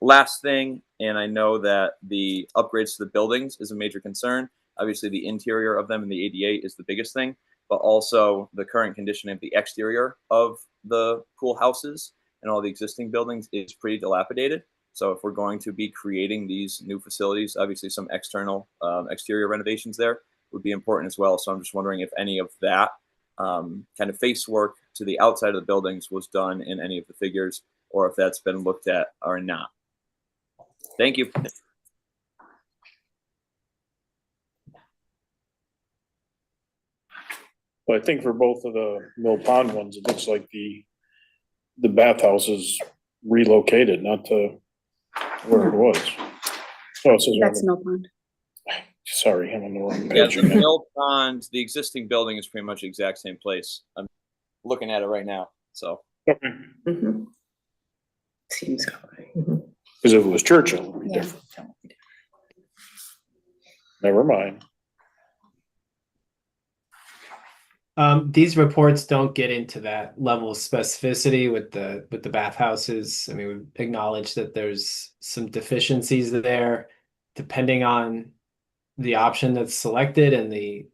P: Last thing, and I know that the upgrades to the buildings is a major concern. Obviously, the interior of them and the ADA is the biggest thing, but also the current condition of the exterior of the pool houses and all the existing buildings is pretty dilapidated. So if we're going to be creating these new facilities, obviously some external exterior renovations there would be important as well. So I'm just wondering if any of that kind of face work to the outside of the buildings was done in any of the figures, or if that's been looked at or not. Thank you.
N: Well, I think for both of the Mill Pond ones, it looks like the bathhouse is relocated, not to where it was. Oh, it says
E: That's Mill Pond.
N: sorry, I'm on the wrong
P: Yeah,
N: page.
P: the Mill Pond, the existing building is pretty much the exact same place. I'm looking at it right now, so.
M: Mhm. Seems high.
N: Because if it was Churchill, it would be
E: Yeah.
N: different. Never mind.
H: These reports don't get into that level of specificity with the bathhouses. I mean, we acknowledge that there's some deficiencies there, depending on the option that's selected and the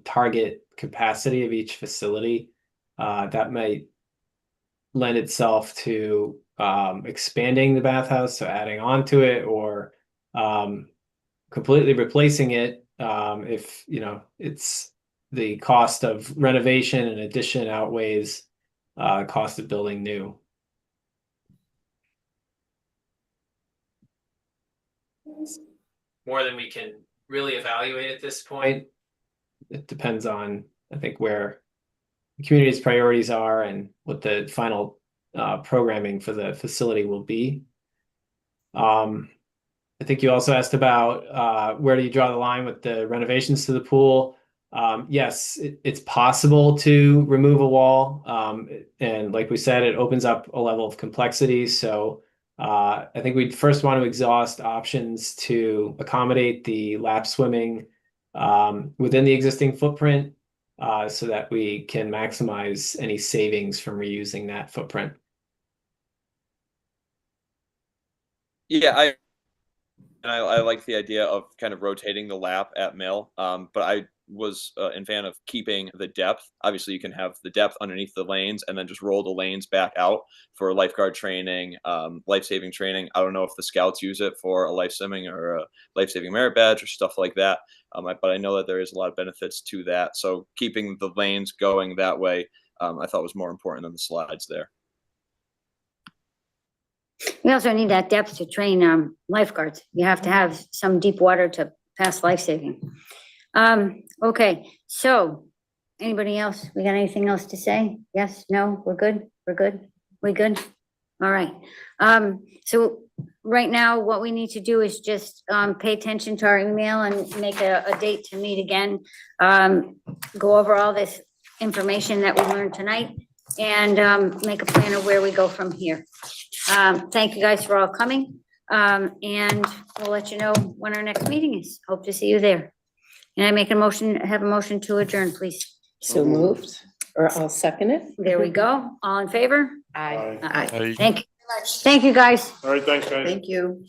H: target capacity of each facility. That might lend itself to expanding the bathhouse, so adding on to it, or completely replacing it if it's the cost of renovation and addition outweighs cost of building new. More than we can really evaluate at this point. It depends on, I think, where the community's priorities are and what the final programming for the facility will be. I think you also asked about where do you draw the line with the renovations to the pool. Yes, it's possible to remove a wall. And like we said, it opens up a level of complexity. So I think we'd first want to exhaust options to accommodate the lap swimming within the existing footprint so that we can maximize any savings from reusing that footprint.
P: Yeah, I like the idea of kind of rotating the lap at Mill, but I was in fan of keeping the depth. Obviously, you can have the depth underneath the lanes and then just roll the lanes back out for lifeguard training, life-saving training. I don't know if the scouts use it for a life swimming or a life-saving merit badge or stuff like that, but I know that there is a lot of benefits to that. So keeping the lanes going that way, I thought was more important than the slides there.
B: We also need that depth to train lifeguards. You have to have some deep water to pass life-saving. Okay, so anybody else? We got anything else to say? Yes, no, we're good? We're good? We good? All right. So right now, what we need to do is just pay attention to our email and make a date to meet again. Go over all this information that we learned tonight and make a plan of where we go from here. Thank you guys for all coming. And we'll let you know when our next meeting is. Hope to see you there. And I make have a motion to adjourn, please.
M: So moved, or I'll second it.
B: There we go. All in favor?
M: Aye.
B: Aye. Thank you very much. Thank you, guys.
N: All right, thanks, guys.
M: Thank you.